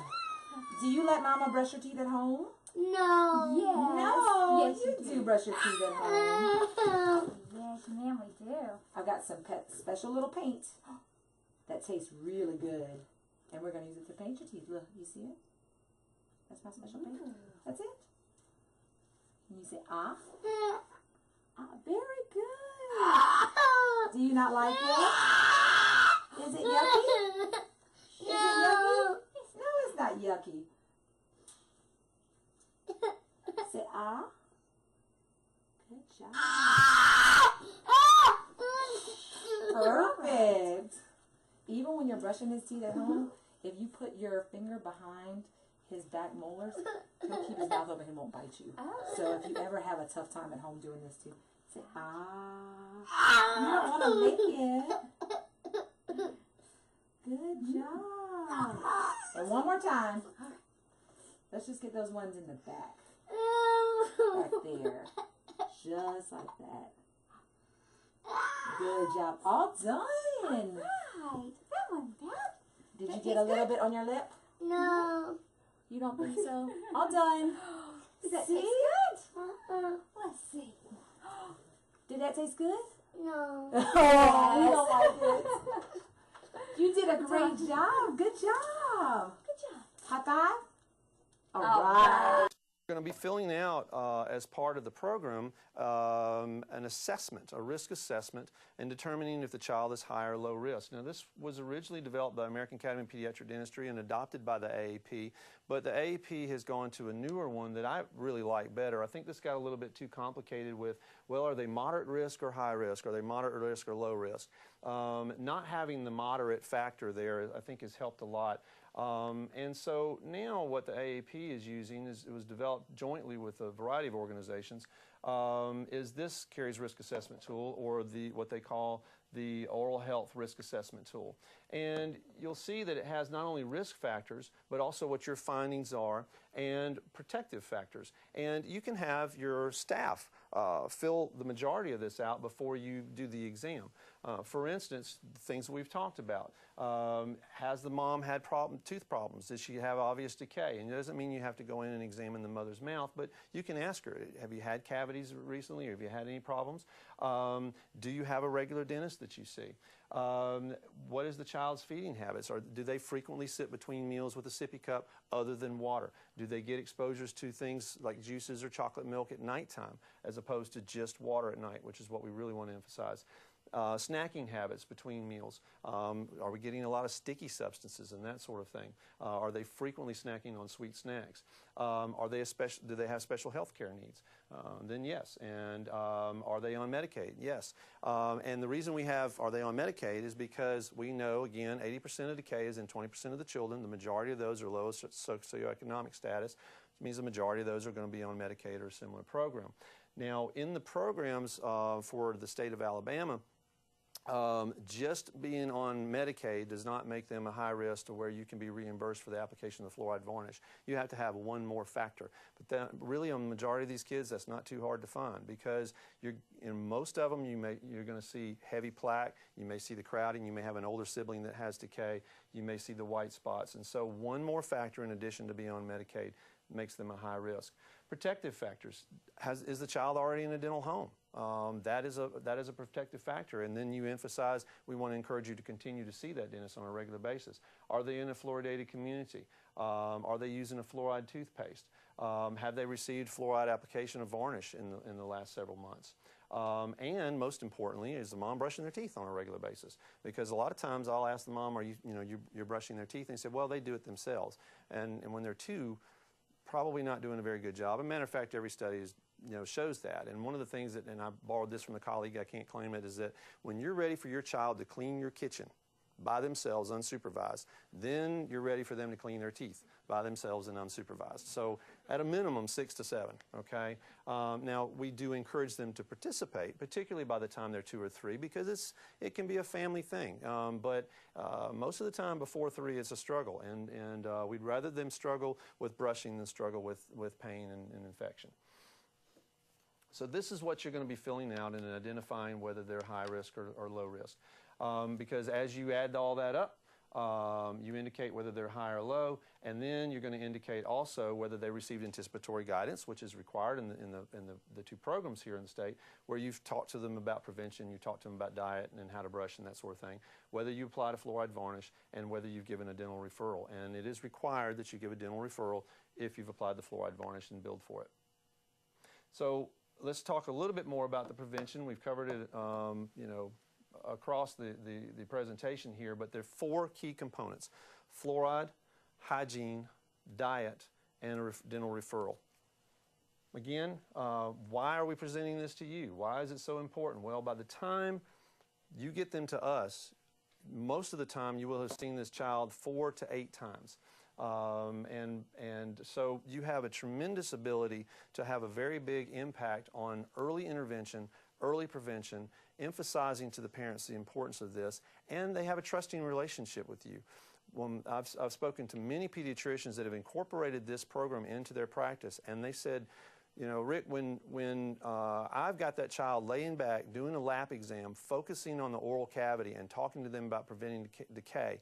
Do you let Mama brush your teeth at home? No. No, Yes, you do brush your teeth at home. Yes, ma'am, we do. I've got some special little paint that tastes really good. And we're going to use it to paint your teeth. Look, you see it? That's my special paint. That's it. And you say, ah. Ah, very good. Do you not like it? Is it yucky? Is it yucky? No, it's not yucky. Say, ah. Good job. Perfect. Even when you're brushing his teeth at home, if you put your finger behind his back molars, he'll keep his mouth open, he won't bite you. So if you ever have a tough time at home doing this too, say, ah. You don't want to lick it. Good job. And one more time. Let's just get those ones in the back. Right there. Just like that. Good job. All done. Right. That wasn't bad. Did you get a little bit on your lip? No. You don't think so? All done. Does that taste good? Let's see. Did that taste good? No. Oh, you don't like it. You did a great job. Good job. Good job. High five. All right. We're going to be filling out, as part of the program, an assessment, a risk assessment, and determining if the child is high or low risk. Now, this was originally developed by the American Academy of Pediatric Dentistry and adopted by the AAP, but the AAP has gone to a newer one that I really like better. I think this got a little bit too complicated with, well, are they moderate risk or high risk? Are they moderate risk or low risk? Not having the moderate factor there, I think, has helped a lot. And so now what the AAP is using it was developed jointly with a variety of organizations, is this Caries Risk Assessment Tool, or what they call the Oral Health Risk Assessment Tool. And you'll see that it has not only risk factors, but also what your findings are and protective factors. And you can have your staff fill the majority of this out before you do the exam. For instance, things we've talked about. Has the mom had tooth problems? Does she have obvious decay? And it doesn't mean you have to go in and examine the mother's mouth, but you can ask her, have you had cavities recently, or have you had any problems? Do you have a regular dentist that you see? What is the child's feeding habits? Do they frequently sit between meals with a sippy cup other than water? Do they get exposures to things like juices or chocolate milk at nighttime as opposed to just water at night, which is what we really want to emphasize? Snacking habits between meals. Are we getting a lot of sticky substances and that sort of thing? Are they frequently snacking on sweet snacks? Do they have special health care needs? Then yes. And are they on Medicaid? Yes. And the reason we have are they on Medicaid is because we know, again, 80% of decay is in 20% of the children. The majority of those are low socioeconomic status, which means the majority of those are going to be on Medicaid or a similar program. Now, in the programs for the state of Alabama, just being on Medicaid does not make them a high risk to where you can be reimbursed for the application of the fluoride varnish. You have to have one more factor. But that, really, on the majority of these kids, that's not too hard to find, because in most of them, you're going to see heavy plaque, you may see the crowding, you may have an older sibling that has decay, you may see the white spots. And so one more factor in addition to being on Medicaid makes them a high risk. Protective factors. Is the child already in a dental home? That is a protective factor. And then you emphasize, we want to encourage you to continue to see that dentist on a regular basis. Are they in a fluoridated community? Are they using a fluoride toothpaste? Have they received fluoride application of varnish in the last several months? And most importantly, is the mom brushing their teeth on a regular basis? Because a lot of times I'll ask the mom, you're brushing their teeth? And they say, well, they do it themselves. And when they're two, probably not doing a very good job. As a matter of fact, every study shows that. And one of the things and I borrowed this from a colleague, I can't claim it, is that when you're ready for your child to clean your kitchen by themselves, unsupervised, then you're ready for them to clean their teeth by themselves and unsupervised. So at a minimum, 6 to 7, okay? Now, we do encourage them to participate, particularly by the time they're 2 or 3, because it can be a family thing. But most of the time before 3, it's a struggle, and we'd rather them struggle with brushing than struggle with pain and infection. So this is what you're going to be filling out and identifying whether they're high risk or low risk. Because as you add all that up, you indicate whether they're high or low, and then you're going to indicate also whether they received anticipatory guidance, which is required in the 2 programs here in the state, where you've talked to them about prevention, you talked to them about diet and how to brush and that sort of thing, whether you applied a fluoride varnish, and whether you've given a dental referral. And it is required that you give a dental referral if you've applied the fluoride varnish and billed for it. So let's talk a little bit more about the prevention. We've covered it, across the presentation here, but there are 4 key components: fluoride, hygiene, diet, and a dental referral. Again, why are we presenting this to you? Why is it so important? Well, by the time you get them to us, most of the time you will have seen this child 4 to 8 times. And so you have a tremendous ability to have a very big impact on early intervention, early prevention, emphasizing to the parents the importance of this, and they have a trusting relationship with you. I've spoken to many pediatricians that have incorporated this program into their practice, and they said, Rick, when I've got that child laying back, doing a lap exam, focusing on the oral cavity and talking to them about preventing decay,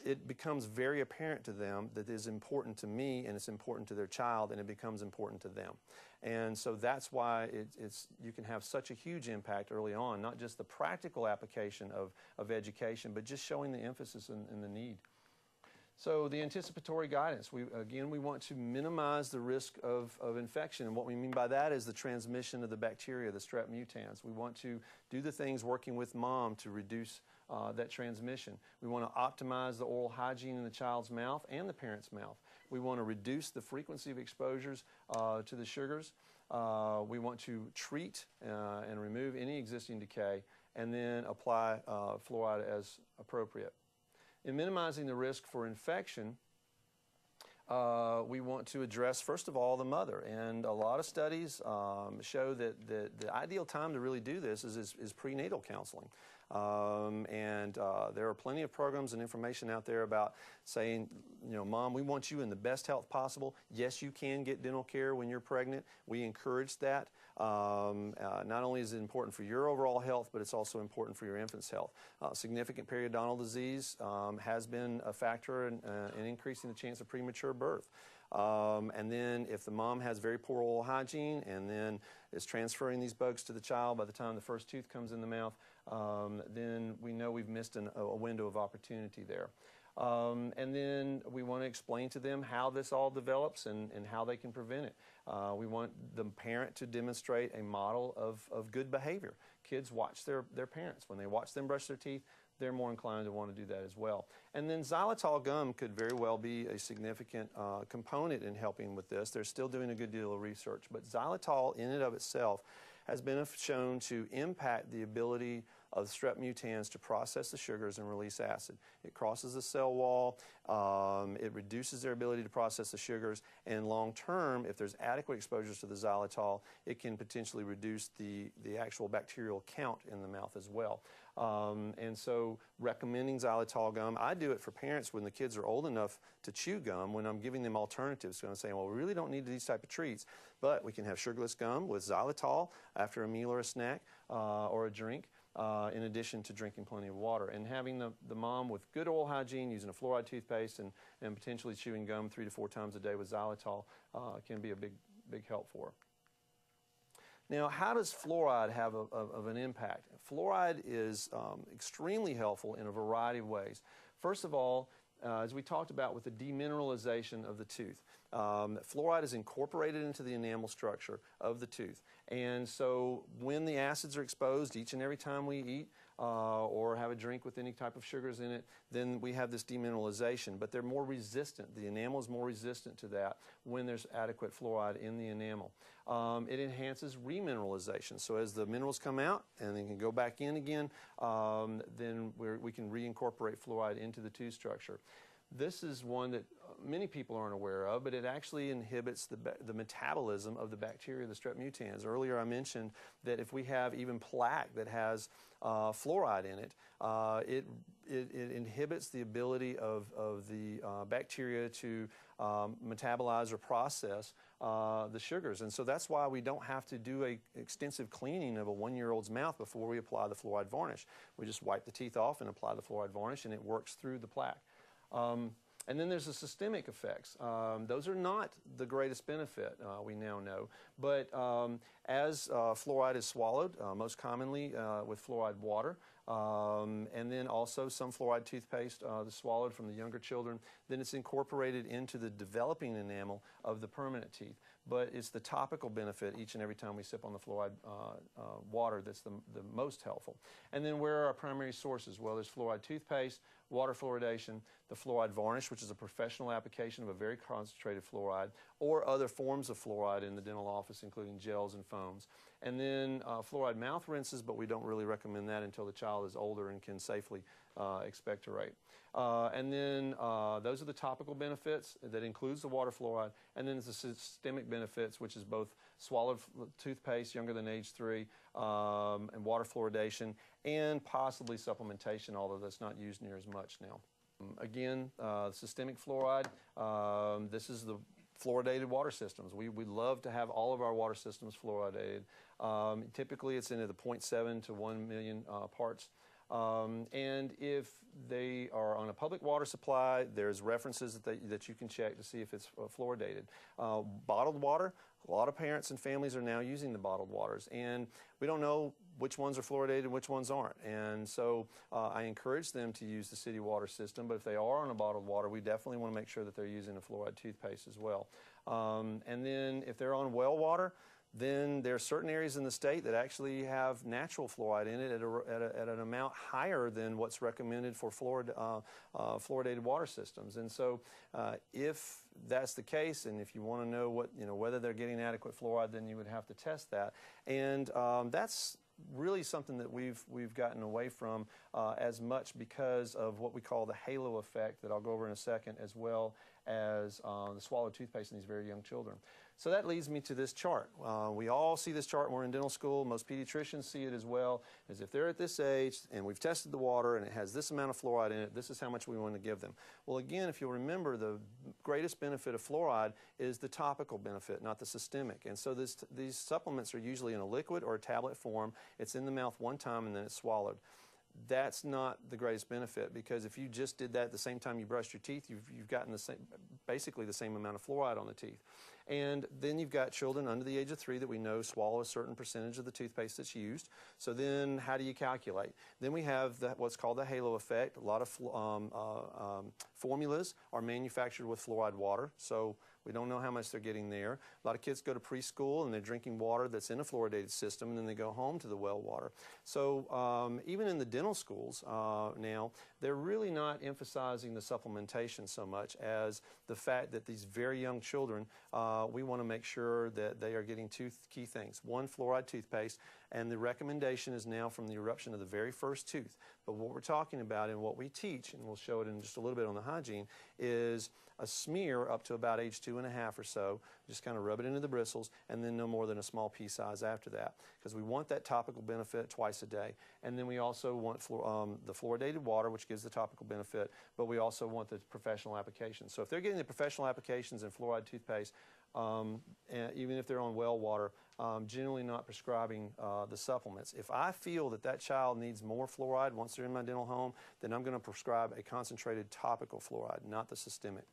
it becomes very apparent to them that it is important to me, and it's important to their child, and it becomes important to them. And so that's why you can have such a huge impact early on, not just the practical application of education, but just showing the emphasis and the need. So the anticipatory guidance, we want to minimize the risk of infection. And what we mean by that is the transmission of the bacteria, the strep mutans. We want to do the things working with mom to reduce that transmission. We want to optimize the oral hygiene in the child's mouth and the parent's mouth. We want to reduce the frequency of exposures to the sugars. We want to treat and remove any existing decay, and then apply fluoride as appropriate. In minimizing the risk for infection, we want to address, first of all, the mother. And a lot of studies show that the ideal time to really do this is prenatal counseling. There are plenty of programs and information out there about saying, Mom, we want you in the best health possible. Yes, you can get dental care when you're pregnant. We encourage that. Not only is it important for your overall health, but it's also important for your infant's health. Significant periodontal disease has been a factor in increasing the chance of premature birth. And then if the mom has very poor oral hygiene and then is transferring these bugs to the child by the time the first tooth comes in the mouth, then we know we've missed a window of opportunity there. And then we want to explain to them how this all develops and how they can prevent it. We want the parent to demonstrate a model of good behavior. Kids watch their parents. When they watch them brush their teeth, they're more inclined to want to do that as well. And then xylitol gum could very well be a significant component in helping with this. They're still doing a good deal of research, but xylitol in and of itself has been shown to impact the ability of strep mutans to process the sugars and release acid. It crosses the cell wall, it reduces their ability to process the sugars, and long term, if there's adequate exposures to the xylitol, it can potentially reduce the actual bacterial count in the mouth as well. And so recommending xylitol gum, I do it for parents when the kids are old enough to chew gum, when I'm giving them alternatives. So I'm saying, well, we really don't need these type of treats, but we can have sugarless gum with xylitol after a meal or a snack or a drink, in addition to drinking plenty of water. And having the mom with good oral hygiene, using a fluoride toothpaste, and potentially chewing gum 3 to 4 times a day with xylitol can be a big help for her. Now, how does fluoride have of an impact? Fluoride is extremely helpful in a variety of ways. First of all, as we talked about with the demineralization of the tooth, fluoride is incorporated into the enamel structure of the tooth. And so when the acids are exposed each and every time we eat or have a drink with any type of sugars in it, then we have this demineralization. But they're more resistant. The enamel is more resistant to that when there's adequate fluoride in the enamel. It enhances remineralization. So as the minerals come out and then can go back in again, then we can reincorporate fluoride into the tooth structure. This is one that many people aren't aware of, but it actually inhibits the metabolism of the bacteria, the strep mutans. Earlier I mentioned that if we have even plaque that has fluoride in it, it inhibits the ability of the bacteria to metabolize or process the sugars. And so that's why we don't have to do an extensive cleaning of a 1-year-old's mouth before we apply the fluoride varnish. We just wipe the teeth off and apply the fluoride varnish, and it works through the plaque. And then there's the systemic effects. Those are not the greatest benefit, we now know. But as fluoride is swallowed, most commonly with fluoride water, and then also some fluoride toothpaste that's swallowed from the younger children, then it's incorporated into the developing enamel of the permanent teeth. But it's the topical benefit each and every time we sip on the fluoride water that's the most helpful. And then where are our primary sources? Well, there's fluoride toothpaste, water fluoridation, the fluoride varnish, which is a professional application of a very concentrated fluoride, or other forms of fluoride in the dental office, including gels and foams. And then fluoride mouth rinses, but we don't really recommend that until the child is older and can safely expectorate. And then those are the topical benefits. That includes the water fluoride. And then there's the systemic benefits, which is both swallowed toothpaste younger than age 3 and water fluoridation, and possibly supplementation, although that's not used near as much now. Again, systemic fluoride, this is the fluoridated water systems. We love to have all of our water systems fluoridated. Typically, it's into the 0.7 to 1 million parts. And if they are on a public water supply, there's references that you can check to see if it's fluoridated. Bottled water, a lot of parents and families are now using the bottled waters, and we don't know which ones are fluoridated and which ones aren't. And so I encourage them to use the city water system, but if they are on a bottled water, we definitely want to make sure that they're using a fluoride toothpaste as well. And then if they're on well water, then there are certain areas in the state that actually have natural fluoride in it at an amount higher than what's recommended for fluoridated water systems. And so if that's the case, and if you want to know whether they're getting adequate fluoride, then you would have to test that. And that's really something that we've gotten away from as much because of what we call the halo effect that I'll go over in a second, as well as the swallowed toothpaste in these very young children. So that leads me to this chart. We all see this chart when we're in dental school. Most pediatricians see it as well, as if they're at this age and we've tested the water and it has this amount of fluoride in it, this is how much we want to give them. Well, again, if you'll remember, the greatest benefit of fluoride is the topical benefit, not the systemic. And so these supplements are usually in a liquid or a tablet form. It's in the mouth one time and then it's swallowed. That's not the greatest benefit, because if you just did that at the same time you brushed your teeth, you've gotten basically the same amount of fluoride on the teeth. And then you've got children under the age of 3 that we know swallow a certain percentage of the toothpaste that's used. So then how do you calculate? Then we have what's called the halo effect. A lot of formulas are manufactured with fluoride water, so we don't know how much they're getting there. A lot of kids go to preschool and they're drinking water that's in a fluoridated system, and then they go home to the well water. So even in the dental schools now, they're really not emphasizing the supplementation so much as the fact that these very young children, we want to make sure that they are getting two key things. One, fluoride toothpaste, and the recommendation is now from the eruption of the very first tooth. But what we're talking about and what we teach, and we'll show it in just a little bit on the hygiene, is a smear up to about age 2.5 or so. Just kind of rub it into the bristles, and then no more than a small pea size after that, because we want that topical benefit twice a day. And then we also want the fluoridated water, which gives the topical benefit, but we also want the professional applications. So if they're getting the professional applications in fluoride toothpaste, and even if they're on well water, generally not prescribing the supplements. If I feel that that child needs more fluoride once they're in my dental home, then I'm going to prescribe a concentrated topical fluoride, not the systemic.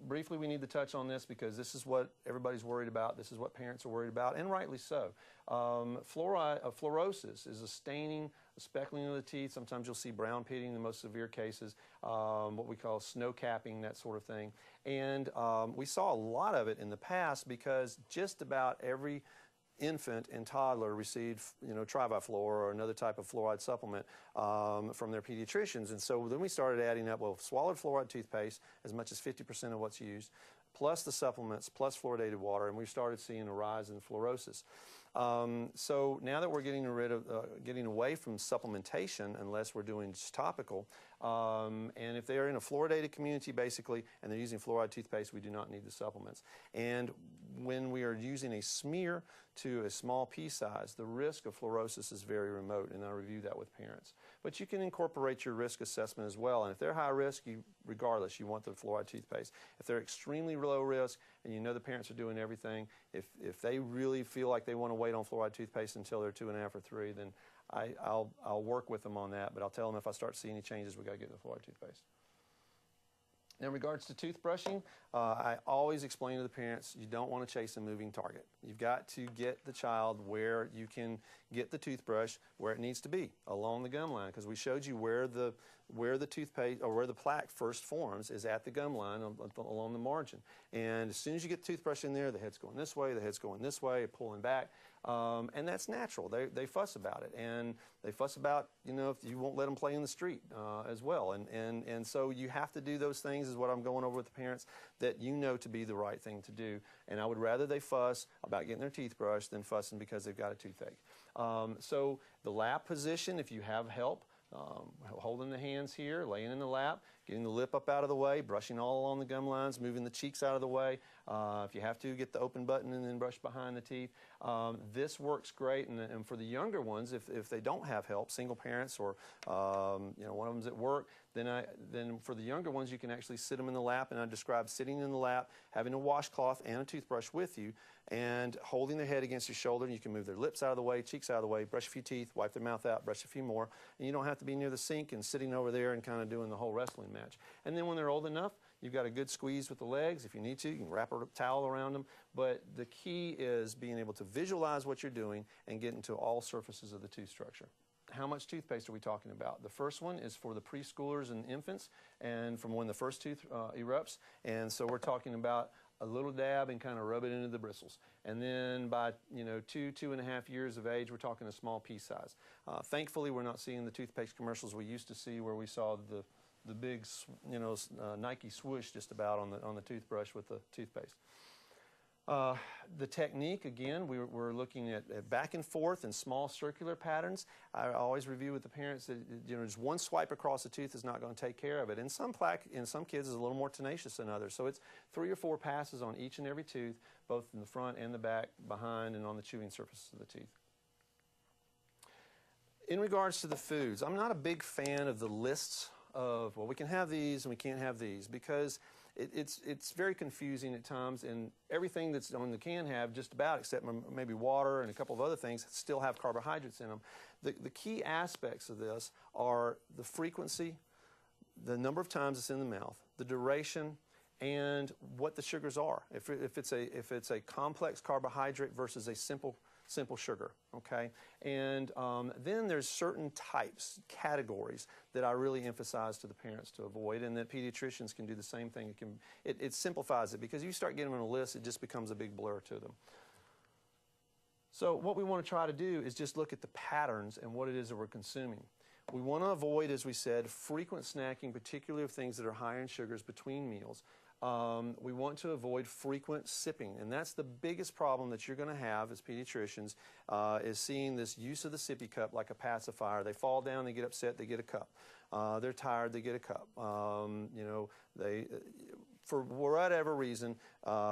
Briefly, we need to touch on this because this is what everybody's worried about. This is what parents are worried about, and rightly so. Fluorosis is a staining, a speckling of the teeth. Sometimes you'll see brown pitting in the most severe cases, what we call snow capping, that sort of thing. And we saw a lot of it in the past because just about every infant and toddler received, Triviflor or another type of fluoride supplement from their pediatricians. And so then we started adding up, swallowed fluoride toothpaste, as much as 50% of what's used, plus the supplements, plus fluoridated water, and we started seeing a rise in fluorosis. So now that we're getting away from supplementation, unless we're doing just topical, and if they're in a fluoridated community basically, and they're using fluoride toothpaste, we do not need the supplements. And when we are using a smear to a small pea size, the risk of fluorosis is very remote, and I review that with parents. But you can incorporate your risk assessment as well, and if they're high risk, regardless, you want the fluoride toothpaste. If they're extremely low risk, and you know the parents are doing everything, if they really feel like they want to wait on fluoride toothpaste until they're 2.5 or 3, then I'll work with them on that, but I'll tell them if I start seeing any changes, we got to get the fluoride toothpaste. In regards to toothbrushing, I always explain to the parents, you don't want to chase a moving target. You've got to get the child where you can get the toothbrush where it needs to be, along the gum line, because we showed you where the toothpaste or where the plaque first forms is at the gum line along the margin. And as soon as you get the toothbrush in there, the head's going this way, the head's going this way, pulling back. And that's natural. They fuss about it, and they fuss about, if you won't let them play in the street as well. And so you have to do those things, is what I'm going over with the parents, that to be the right thing to do. And I would rather they fuss about getting their teeth brushed than fussing because they've got a toothache. So the lap position, if you have help, holding the hands here, laying in the lap, getting the lip up out of the way, brushing all along the gum lines, moving the cheeks out of the way. If you have to, get the open button and then brush behind the teeth. This works great, and for the younger ones, if they don't have help, single parents or one of them's at work, then for the younger ones, you can actually sit them in the lap, and I describe sitting in the lap, having a washcloth and a toothbrush with you, and holding their head against your shoulder, and you can move their lips out of the way, cheeks out of the way, brush a few teeth, wipe their mouth out, brush a few more, and you don't have to be near the sink and sitting over there and kind of doing the whole wrestling match. match. And then when they're old enough, you've got a good squeeze with the legs. If you need to, you can wrap a towel around them. But the key is being able to visualize what you're doing and get into all surfaces of the tooth structure. How much toothpaste are we talking about? The first one is for the preschoolers and infants, and from when the first tooth erupts. And so we're talking about a little dab and kind of rub it into the bristles. And then by 2.5 years of age, we're talking a small pea size. Thankfully, we're not seeing the toothpaste commercials we used to see where we saw the big Nike swoosh just about on the toothbrush with the toothpaste. The technique, again, we're looking at back and forth in small circular patterns. I always review with the parents that just one swipe across the tooth is not going to take care of it. And some kids is a little more tenacious than others. So it's 3 or 4 passes on each and every tooth, both in the front and the back, behind, and on the chewing surfaces of the teeth. In regards to the foods, I'm not a big fan of the lists of, well, we can have these and we can't have these, because it's very confusing at times, and everything that's on the can have just about, except maybe water and a couple of other things, still have carbohydrates in them. The key aspects of this are the frequency, the number of times it's in the mouth, the duration, and what the sugars are. If it's a complex carbohydrate versus a simple sugar, okay? And then there's certain types, categories that I really emphasize to the parents to avoid, and that pediatricians can do the same thing. It simplifies it, because you start getting on a list, it just becomes a big blur to them. So what we want to try to do is just look at the patterns and what it is that we're consuming. We want to avoid, as we said, frequent snacking, particularly of things that are higher in sugars between meals. We want to avoid frequent sipping, and that's the biggest problem that you're going to have as pediatricians, is seeing this use of the sippy cup like a pacifier. They fall down, they get upset, they get a cup. They're tired, they get a cup. For whatever reason,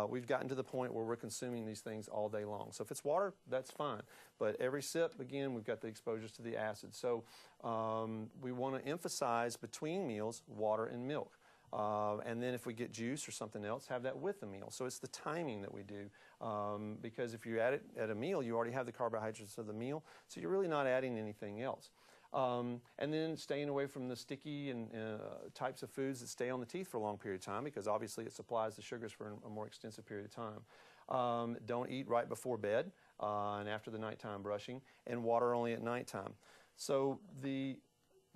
we've gotten to the point where we're consuming these things all day long. So if it's water, that's fine. But every sip, again, we've got the exposures to the acid. So we want to emphasize between meals water and milk. And then if we get juice or something else, have that with the meal. So it's the timing that we do, because if you add it at a meal, you already have the carbohydrates of the meal, so you're really not adding anything else. And then staying away from the sticky and types of foods that stay on the teeth for a long period of time, because obviously it supplies the sugars for a more extensive period of time. Don't eat right before bed and after the nighttime brushing, and water only at nighttime. So the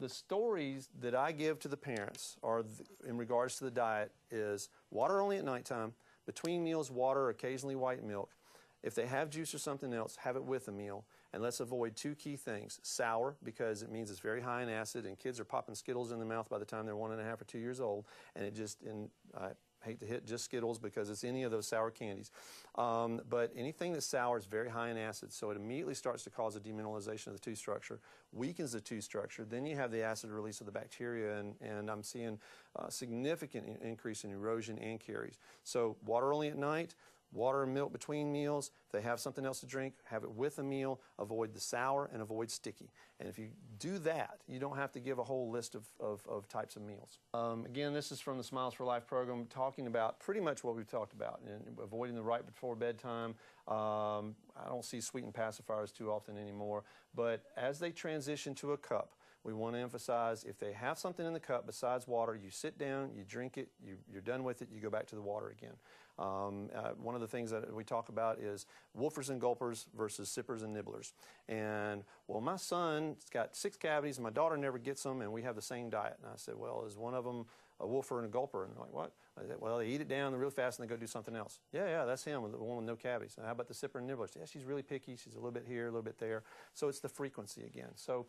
stories that I give to the parents are in regards to the diet is water only at nighttime, between meals water, occasionally white milk. If they have juice or something else, have it with a meal. And let's avoid 2 key things. Sour, because it means it's very high in acid, and kids are popping Skittles in the mouth by the time they're 1.5 or 2 years old, and I hate to hit just Skittles because it's any of those sour candies. But anything that's sour is very high in acid, so it immediately starts to cause a demineralization of the tooth structure, weakens the tooth structure. Then you have the acid release of the bacteria, and I'm seeing a significant increase in erosion and caries. So water only at night, water and milk between meals. If they have something else to drink, have it with a meal. Avoid the sour and avoid sticky. And if you do that, you don't have to give a whole list of types of meals. Again, this is from the Smiles for Life program, talking about pretty much what we've talked about, and avoiding the right before bedtime. I don't see sweetened pacifiers too often anymore, but as they transition to a cup, we want to emphasize if they have something in the cup besides water, you sit down, you drink it, you're done with it, you go back to the water again. One of the things that we talk about is wolfers and gulpers versus sippers and nibblers. And, well, my son's got 6 cavities and my daughter never gets them, and we have the same diet. And I said, well, is one of them a wolfer and a gulper? And they're like, what? I said, well, they eat it down really fast and they go do something else. Yeah, that's him, the one with no cavities. And how about the sipper and nibblers? Yeah, she's really picky. She's a little bit here, a little bit there. So it's the frequency again. So,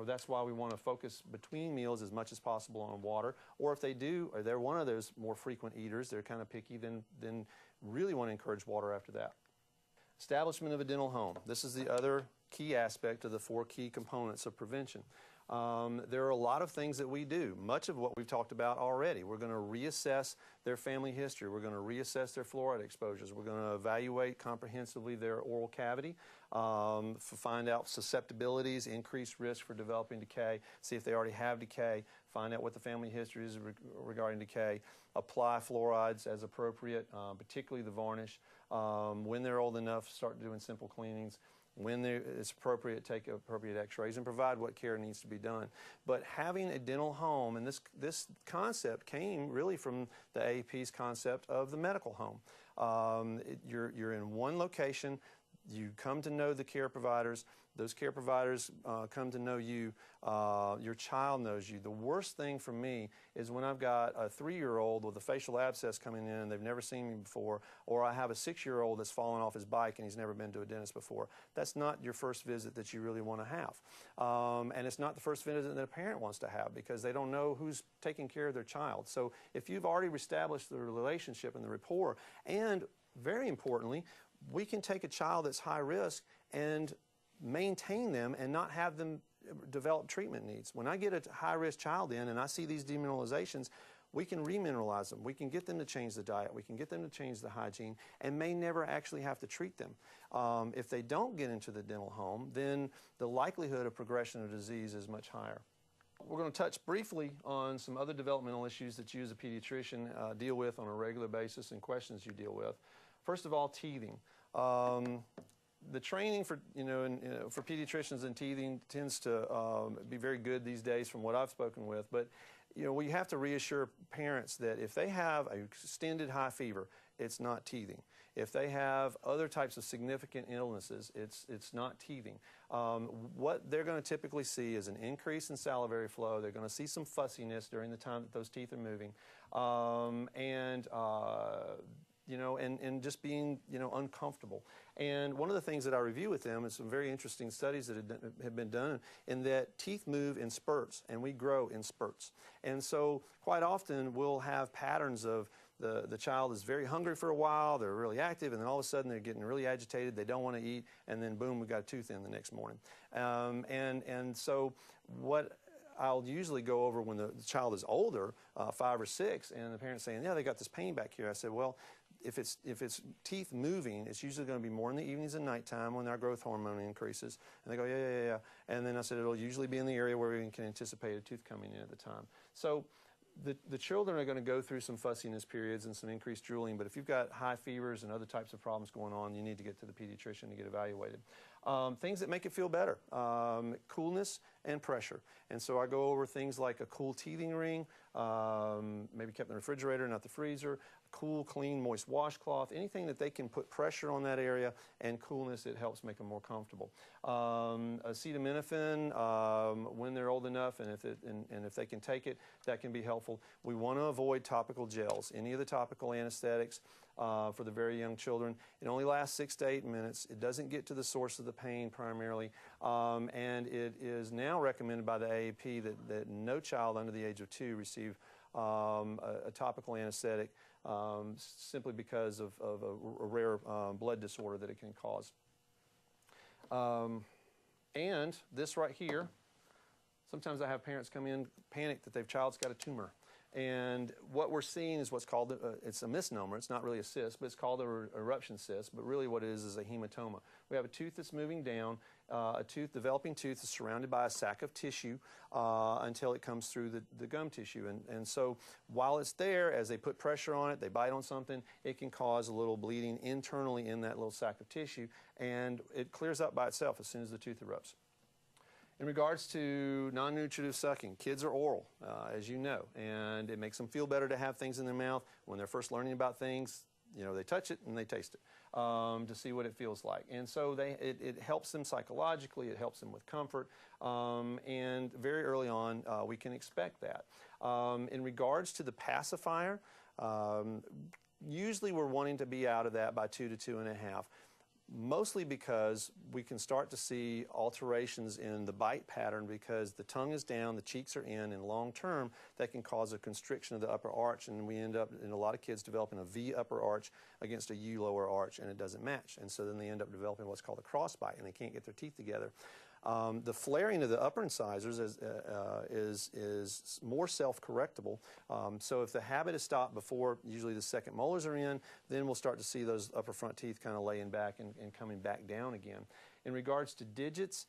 that's why we want to focus between meals as much as possible on water. Or if they do, or they're one of those more frequent eaters, they're kind of picky, then really want to encourage water after that. Establishment of a dental home. This is the other key aspect of the 4 key components of prevention. There are a lot of things that we do, much of what we've talked about already. We're going to reassess their family history. We're going to reassess their fluoride exposures. We're going to evaluate comprehensively their oral cavity, find out susceptibilities, increased risk for developing decay, see if they already have decay, find out what the family history is regarding decay, apply fluorides as appropriate, particularly the varnish. When they're old enough, start doing simple cleanings. when it's appropriate, take appropriate x-rays and provide what care needs to be done. But having a dental home, and this concept came really from the AAP's concept of the medical home. You're in one location, you come to know the care providers, those care providers come to know you, your child knows you. The worst thing for me is when I've got a 3-year-old with a facial abscess coming in and they've never seen me before, or I have a 6-year-old that's fallen off his bike and he's never been to a dentist before. That's not your first visit that you really want to have. And it's not the first visit that a parent wants to have because they don't know who's taking care of their child. So if you've already established the relationship and the rapport, and very importantly, we can take a child that's high risk and maintain them and not have them develop treatment needs. When I get a high-risk child in and I see these demineralizations, we can remineralize them. We can get them to change the diet. We can get them to change the hygiene and may never actually have to treat them. If they don't get into the dental home, then the likelihood of progression of disease is much higher. We're going to touch briefly on some other developmental issues that you as a pediatrician deal with on a regular basis and questions you deal with. First of all, teething. The training for for pediatricians in teething tends to be very good these days from what I've spoken with, but we have to reassure parents that if they have a extended high fever, it's not teething. If they have other types of significant illnesses, it's not teething. What they're going to typically see is an increase in salivary flow. They're going to see some fussiness during the time that those teeth are moving, and just being, uncomfortable. And one of the things that I review with them is some very interesting studies that have been done in that teeth move in spurts and we grow in spurts. And so quite often we'll have patterns of the child is very hungry for a while, they're really active, and then all of a sudden they're getting really agitated, they don't want to eat, and then boom, we got a tooth in the next morning. And so what I'll usually go over when the child is older, 5 or 6, and the parent's saying, yeah, they got this pain back here. I said, well, if it's teeth moving, it's usually going to be more in the evenings and nighttime when our growth hormone increases. And they go, yeah. And then I said, it'll usually be in the area where we can anticipate a tooth coming in at the time. So the children are going to go through some fussiness periods and some increased drooling, but if you've got high fevers and other types of problems going on, you need to get to the pediatrician to get evaluated. Things that make it feel better, coolness and pressure. And so I go over things like a cool teething ring, maybe kept in the refrigerator, not the freezer, cool, clean, moist washcloth, anything that they can put pressure on that area and coolness, it helps make them more comfortable. Acetaminophen, when they're old enough and if they can take it, that can be helpful. We want to avoid topical gels, any of the topical anesthetics for the very young children. It only lasts 6 to 8 minutes. It doesn't get to the source of the pain primarily, and it is now recommended by the AAP that no child under the age of 2 receive a topical anesthetic simply because of a rare blood disorder that it can cause. And this right here, sometimes I have parents come in panicked that their child's got a tumor. And what we're seeing is what's called, it's a misnomer, it's not really a cyst, but it's called an eruption cyst, but really what it is a hematoma. We have a tooth that's moving down, developing tooth is surrounded by a sac of tissue until it comes through the gum tissue. And so while it's there, as they put pressure on it, they bite on something, it can cause a little bleeding internally in that little sac of tissue, and it clears up by itself as soon as the tooth erupts. In regards to non-nutritive sucking, kids are oral, as you know, and it makes them feel better to have things in their mouth. When they're first learning about things, they touch it and they taste it to see what it feels like. And so it helps them psychologically, it helps them with comfort, and very early on we can expect that. In regards to the pacifier, usually we're wanting to be out of that by 2 to 2.5. Mostly because we can start to see alterations in the bite pattern because the tongue is down, the cheeks are in, and long term that can cause a constriction of the upper arch, and we end up, in a lot of kids, developing a V upper arch against a U lower arch, and it doesn't match. And so then they end up developing what's called a cross bite, and they can't get their teeth together. The flaring of the upper incisors is more self-correctable. So if the habit is stopped before usually the second molars are in, then we'll start to see those upper front teeth kind of laying back and coming back down again. In regards to digits,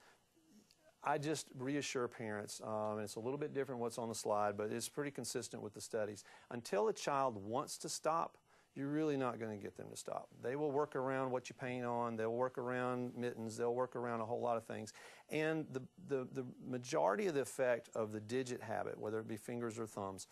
I just reassure parents, and it's a little bit different what's on the slide, but it's pretty consistent with the studies. Until a child wants to stop you're really not going to get them to stop. They will work around what you paint on. They'll work around mittens. They'll work around a whole lot of things. And the majority of the effect of the digit habit, whether it be fingers or thumbs,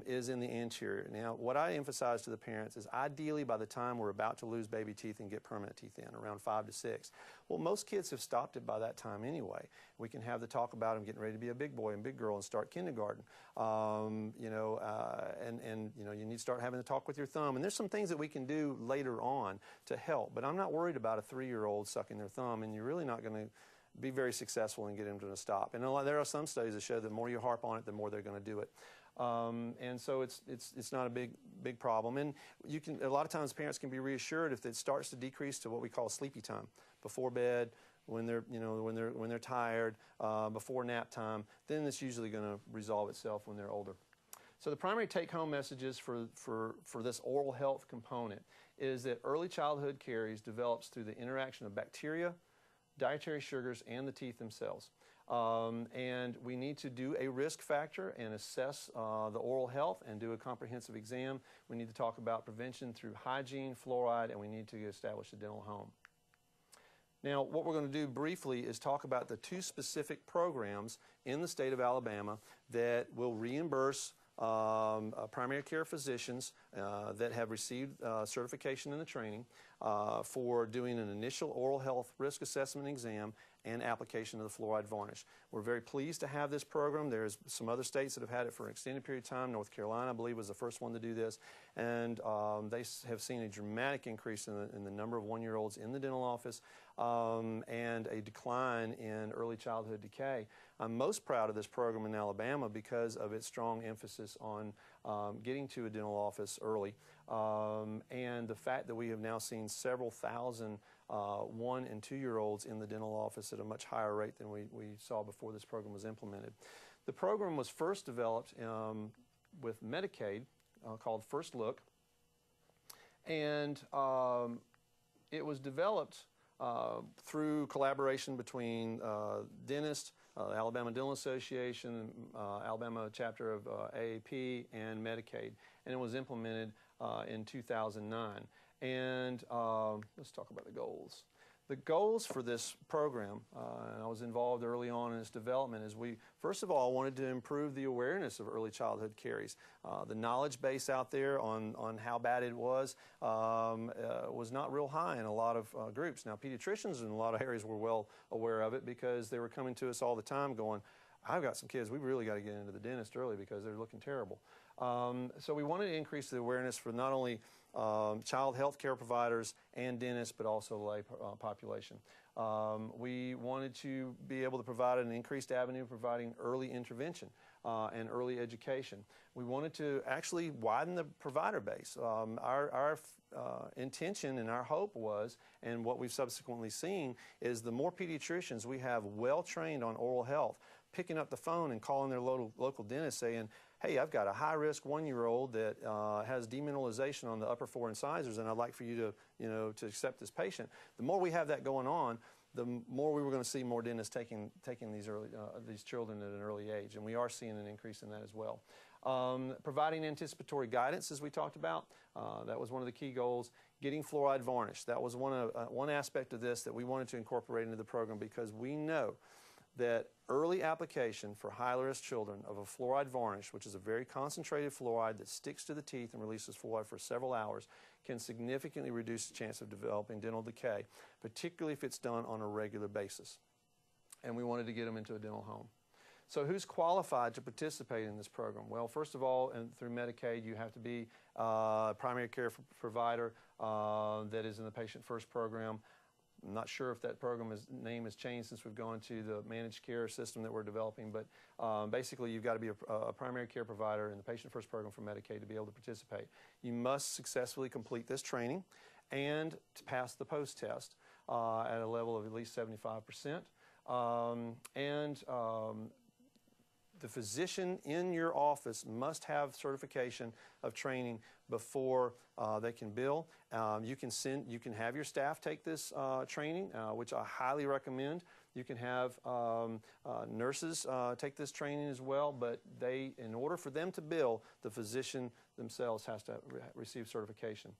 is in the anterior. Now, what I emphasize to the parents is ideally by the time we're about to lose baby teeth and get permanent teeth in, around 5 to 6. Well, most kids have stopped it by that time anyway. We can have the talk about them getting ready to be a big boy and big girl and start kindergarten. You know, you need to start having to talk with your thumb. And there's some things that we can do later on to help. But I'm not worried about a 3-year-old sucking their thumb, and you're really not going to be very successful in getting them to stop. And there are some studies that show that the more you harp on it, the more they're going to do it. And so it's not a big problem. And you can, a lot of times parents can be reassured if it starts to decrease to what we call sleepy time, before bed, when they're, when they're tired, before nap time, then it's usually going to resolve itself when they're older. So the primary take-home messages for this oral health component is that early childhood caries develops through the interaction of bacteria, dietary sugars, and the teeth themselves. And we need to do a risk factor and assess the oral health and do a comprehensive exam. We need to talk about prevention through hygiene, fluoride, and we need to establish a dental home. Now, what we're going to do briefly is talk about the 2 specific programs in the state of Alabama that will reimburse primary care physicians that have received certification in the training for doing an initial oral health risk assessment exam and application of the fluoride varnish. We're very pleased to have this program. There's some other states that have had it for an extended period of time. North Carolina, I believe, was the first one to do this. And they have seen a dramatic increase in the number of 1-year-olds in the dental office and a decline in early childhood decay. I'm most proud of this program in Alabama because of its strong emphasis on getting to a dental office early and the fact that we have now seen several thousand 1- and 2-year-olds in the dental office at a much higher rate than we saw before this program was implemented. The program was first developed with Medicaid called First Look, and it was developed through collaboration between dentists, Alabama Dental Association, Alabama chapter of AAPD, and Medicaid, and it was implemented in 2009. And let's talk about the goals. The goals for this program, and I was involved early on in its development, is we, first of all, wanted to improve the awareness of early childhood caries. The knowledge base out there on how bad it was not real high in a lot of groups. Now, pediatricians in a lot of areas were well aware of it because they were coming to us all the time going, I've got some kids, we really got to get into the dentist early because they're looking terrible. So we wanted to increase the awareness for not only child health care providers and dentists, but also the lay population. We wanted to be able to provide an increased avenue of providing early intervention and early education. We wanted to actually widen the provider base. Our intention and our hope was, and what we've subsequently seen, is the more pediatricians we have well-trained on oral health, picking up the phone and calling their local dentist saying, hey, I've got a high-risk 1-year-old that has demineralization on the upper 4 incisors, and I'd like for you to, to accept this patient. The more we have that going on, the more we were going to see more dentists taking these children at an early age, and we are seeing an increase in that as well. Providing anticipatory guidance, as we talked about, that was one of the key goals. Getting fluoride varnish, that was one aspect of this that we wanted to incorporate into the program because we know that early application for high-risk children of a fluoride varnish, which is a very concentrated fluoride that sticks to the teeth and releases fluoride for several hours, can significantly reduce the chance of developing dental decay, particularly if it's done on a regular basis. And we wanted to get them into a dental home. So who's qualified to participate in this program? Well, first of all, through Medicaid, you have to be a primary care provider that is in the Patient First program. I'm not sure if that name has changed since we've gone to the managed care system that we're developing, but basically you've got to be a primary care provider in the Patient First program for Medicaid to be able to participate. You must successfully complete this training and to pass the post-test at a level of at least 75%. The physician in your office must have certification of training before they can bill. You can have your staff take this training, which I highly recommend. You can have nurses take this training as well, but in order for them to bill, the physician themselves has to receive certification.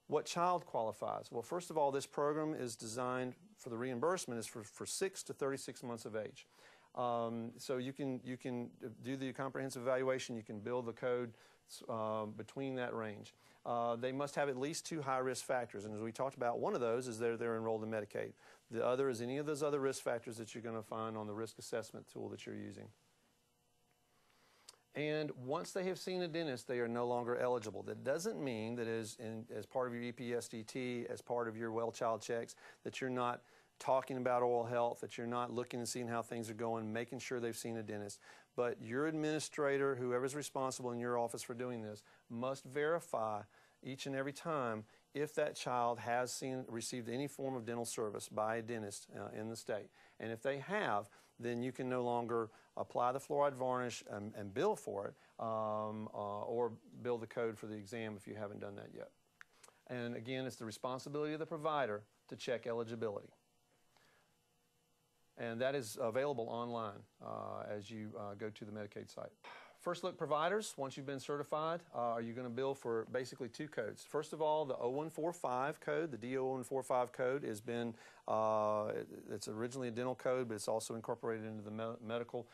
What child qualifies? Well, first of all, this program is designed for the reimbursement is for 6 to 36 months of age. So you can do the comprehensive evaluation. You can bill the code between that range. They must have at least 2 high-risk factors, and as we talked about, one of those is they're enrolled in Medicaid. The other is any of those other risk factors that you're going to find on the risk assessment tool that you're using. And once they have seen a dentist, they are no longer eligible. That doesn't mean that as part of your EPSDT, as part of your well child checks, that you're not talking about oral health, that you're not looking and seeing how things are going, making sure they've seen a dentist. But your administrator, whoever's responsible in your office for doing this, must verify each and every time if that child has received any form of dental service by a dentist in the state. And if they have, then you can no longer apply the fluoride varnish and bill for it, or bill the code for the exam if you haven't done that yet. And again, it's the responsibility of the provider to check eligibility. And that is available online as you go to the Medicaid site. First look providers, once you've been certified, are you going to bill for basically 2 codes? First of all, the 0145 code, the D0145 code has been, it's originally a dental code, but it's also incorporated into the medical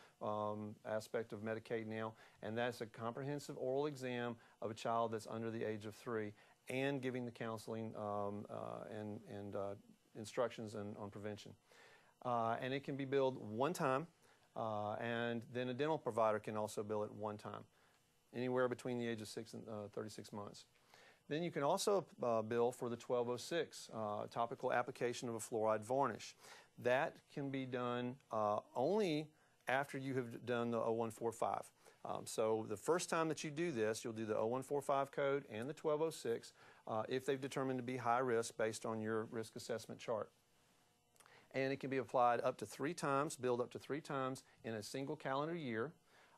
aspect of Medicaid now, and that's a comprehensive oral exam of a child that's under the age of 3 and giving the counseling and instructions on prevention. And it can be billed one time. And then a dental provider can also bill it one time, anywhere between the age of 6 and 36 months. Then you can also bill for the 1206, topical application of a fluoride varnish. That can be done only after you have done the 0145. So the first time that you do this, you'll do the 0145 code and the 1206 if they've determined to be high risk based on your risk assessment chart. And it can be applied up to 3 times, billed up to 3 times in a single calendar year,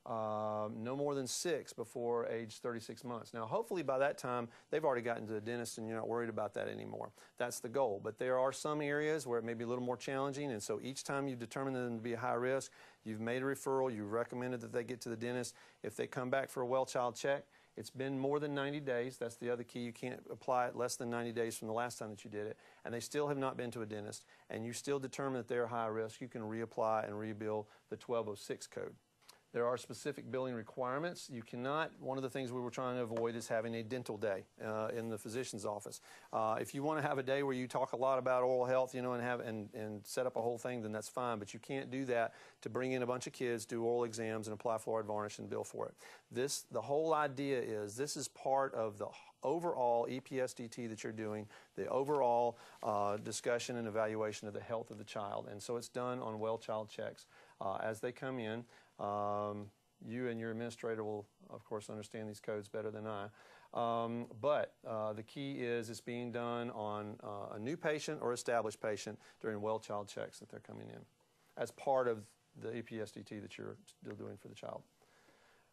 no more than 6 before age 36 months. Now, hopefully by that time, they've already gotten to the dentist and you're not worried about that anymore. That's the goal. But there are some areas where it may be a little more challenging, and so each time you've determined them to be a high risk, you've made a referral, you've recommended that they get to the dentist. If they come back for a well child check, it's been more than 90 days. That's the other key. You can't apply it less than 90 days from the last time that you did it. And they still have not been to a dentist, and you still determine that they're high risk, you can reapply and rebill the 1206 code. There are specific billing requirements. You cannot, one of the things we were trying to avoid is having a dental day in the physician's office. If you want to have a day where you talk a lot about oral health, and set up a whole thing, then that's fine. But you can't do that to bring in a bunch of kids, do oral exams, and apply fluoride varnish and bill for it. The whole idea is this is part of the overall EPSDT that you're doing, the overall discussion and evaluation of the health of the child. And so it's done on well child checks as they come in. You and your administrator will, of course, understand these codes better than I. But the key is it's being done on a new patient or established patient during well child checks that they're coming in as part of the EPSDT that you're still doing for the child.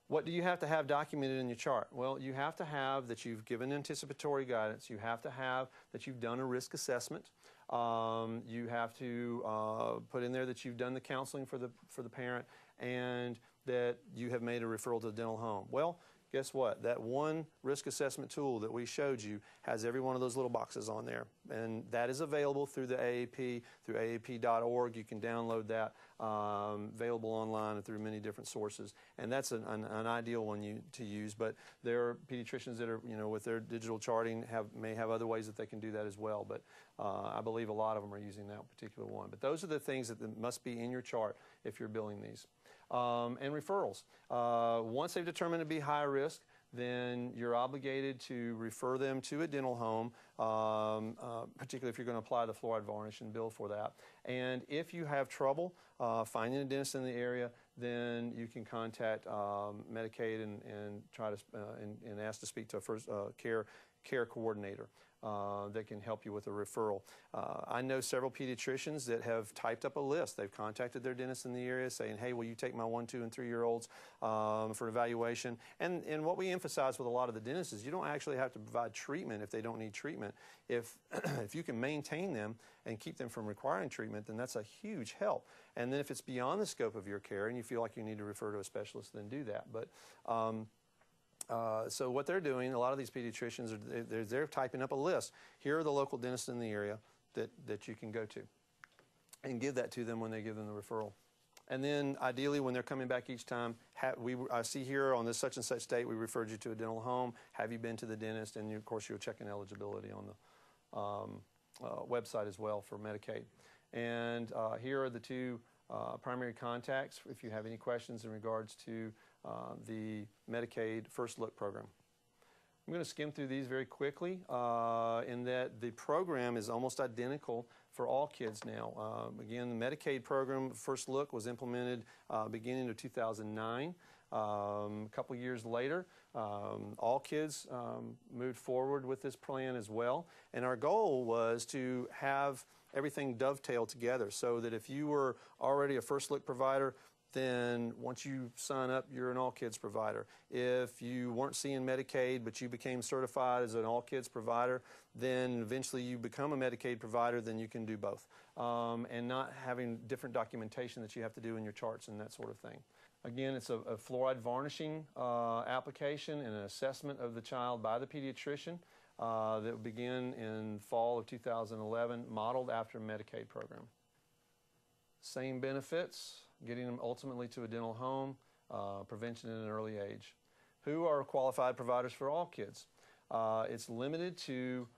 What do you have to have documented in your chart? Well, you have to have that you've given anticipatory guidance. You have to have that you've done a risk assessment. You have to put in there that you've done the counseling for the parent and that you have made a referral to the dental home. Well, guess what? That one risk assessment tool that we showed you has every one of those little boxes on there. And that is available through the AAP, through AAP.org. You can download that, available online and through many different sources. And that's an ideal one to use. But there are pediatricians that are, with their digital charting may have other ways that they can do that as well. But I believe a lot of them are using that particular one. But those are the things that must be in your chart if you're billing these. And referrals. Once they've determined to be high risk, then you're obligated to refer them to a dental home, particularly if you're going to apply the fluoride varnish and bill for that. And if you have trouble finding a dentist in the area, then you can contact Medicaid and try to and ask to speak to a first care care coordinator that can help you with a referral. I know several pediatricians that have typed up a list. They've contacted their dentist in the area saying, hey, will you take my 1, 2, and 3-year-olds for evaluation? And what we emphasize with a lot of the dentists is you don't actually have to provide treatment if they don't need treatment. If you can maintain them and keep them from requiring treatment, then that's a huge help. And then if it's beyond the scope of your care and you feel like you need to refer to a specialist, then do that. But so what they're doing, a lot of these pediatricians, they're typing up a list. Here are the local dentists in the area that you can go to, and give that to them when they give them the referral. And then ideally when they're coming back each time, I see here on this such and such date we referred you to a dental home. Have you been to the dentist? And of course you'll check in eligibility on the website as well for Medicaid. And here are the 2 primary contacts if you have any questions in regards to the Medicaid First Look program. I'm going to skim through these very quickly in that the program is almost identical for all kids now. Again, the Medicaid program First Look was implemented beginning of 2009. A couple years later, all kids moved forward with this plan as well. And our goal was to have everything dovetail together so that if you were already a First Look provider, then once you sign up, you're an all-kids provider. If you weren't seeing Medicaid, but you became certified as an all-kids provider, then eventually you become a Medicaid provider, then you can do both. And not having different documentation that you have to do in your charts and that sort of thing. Again, it's a fluoride varnishing application and an assessment of the child by the pediatrician that will begin in fall of 2011, modeled after a Medicaid program. Same benefits, getting them ultimately to a dental home, prevention at an early age. Who are qualified providers for all kids? It's limited to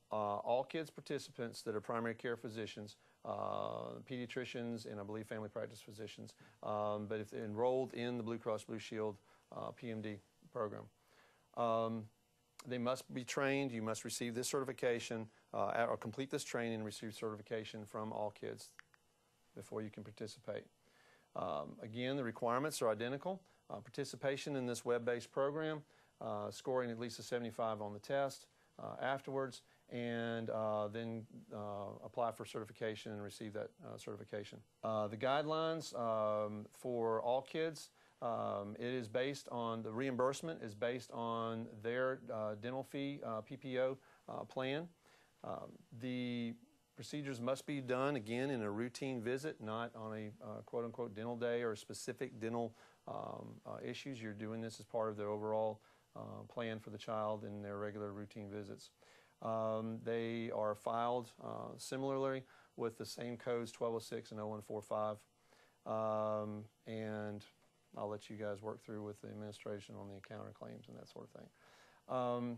all kids participants that are primary care physicians, pediatricians, and I believe family practice physicians, but if they're enrolled in the Blue Cross Blue Shield PMD program. They must be trained. You must receive this certification or complete this training and receive certification from all kids before you can participate. Again, the requirements are identical. Participation in this web-based program, scoring at least a 75 on the test afterwards, and then apply for certification and receive that certification. The guidelines for all kids, it is based on, the reimbursement is based on their dental fee PPO plan. The procedures must be done, again, in a routine visit, not on a quote-unquote dental day or specific dental issues. You're doing this as part of their overall plan for the child in their regular routine visits. They are filed similarly with the same codes, 1206 and 0145. And I'll let you guys work through with the administration on the encounter claims and that sort of thing.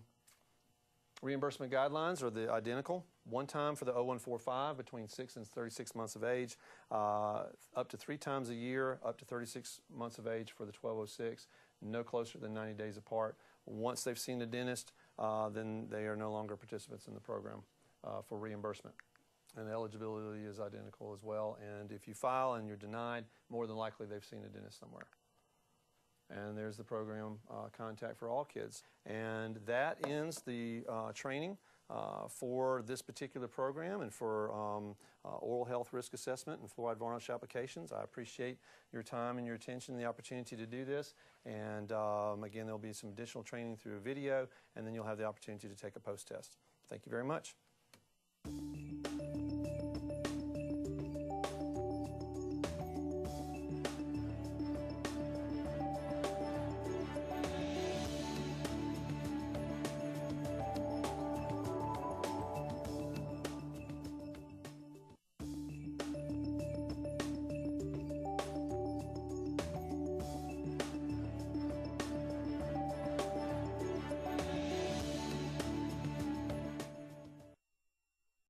Reimbursement guidelines are the identical. One time for the 0145 between 6 and 36 months of age, up to 3 times a year, up to 36 months of age for the 1206, no closer than 90 days apart. Once they've seen the dentist, then they are no longer participants in the program for reimbursement. And eligibility is identical as well. And if you file and you're denied, more than likely they've seen a dentist somewhere. And there's the program contact for all kids. And that ends the training for this particular program and for oral health risk assessment and fluoride varnish applications. I appreciate your time and your attention and the opportunity to do this. And again, there'll be some additional training through a video, and then you'll have the opportunity to take a post-test. Thank you very much.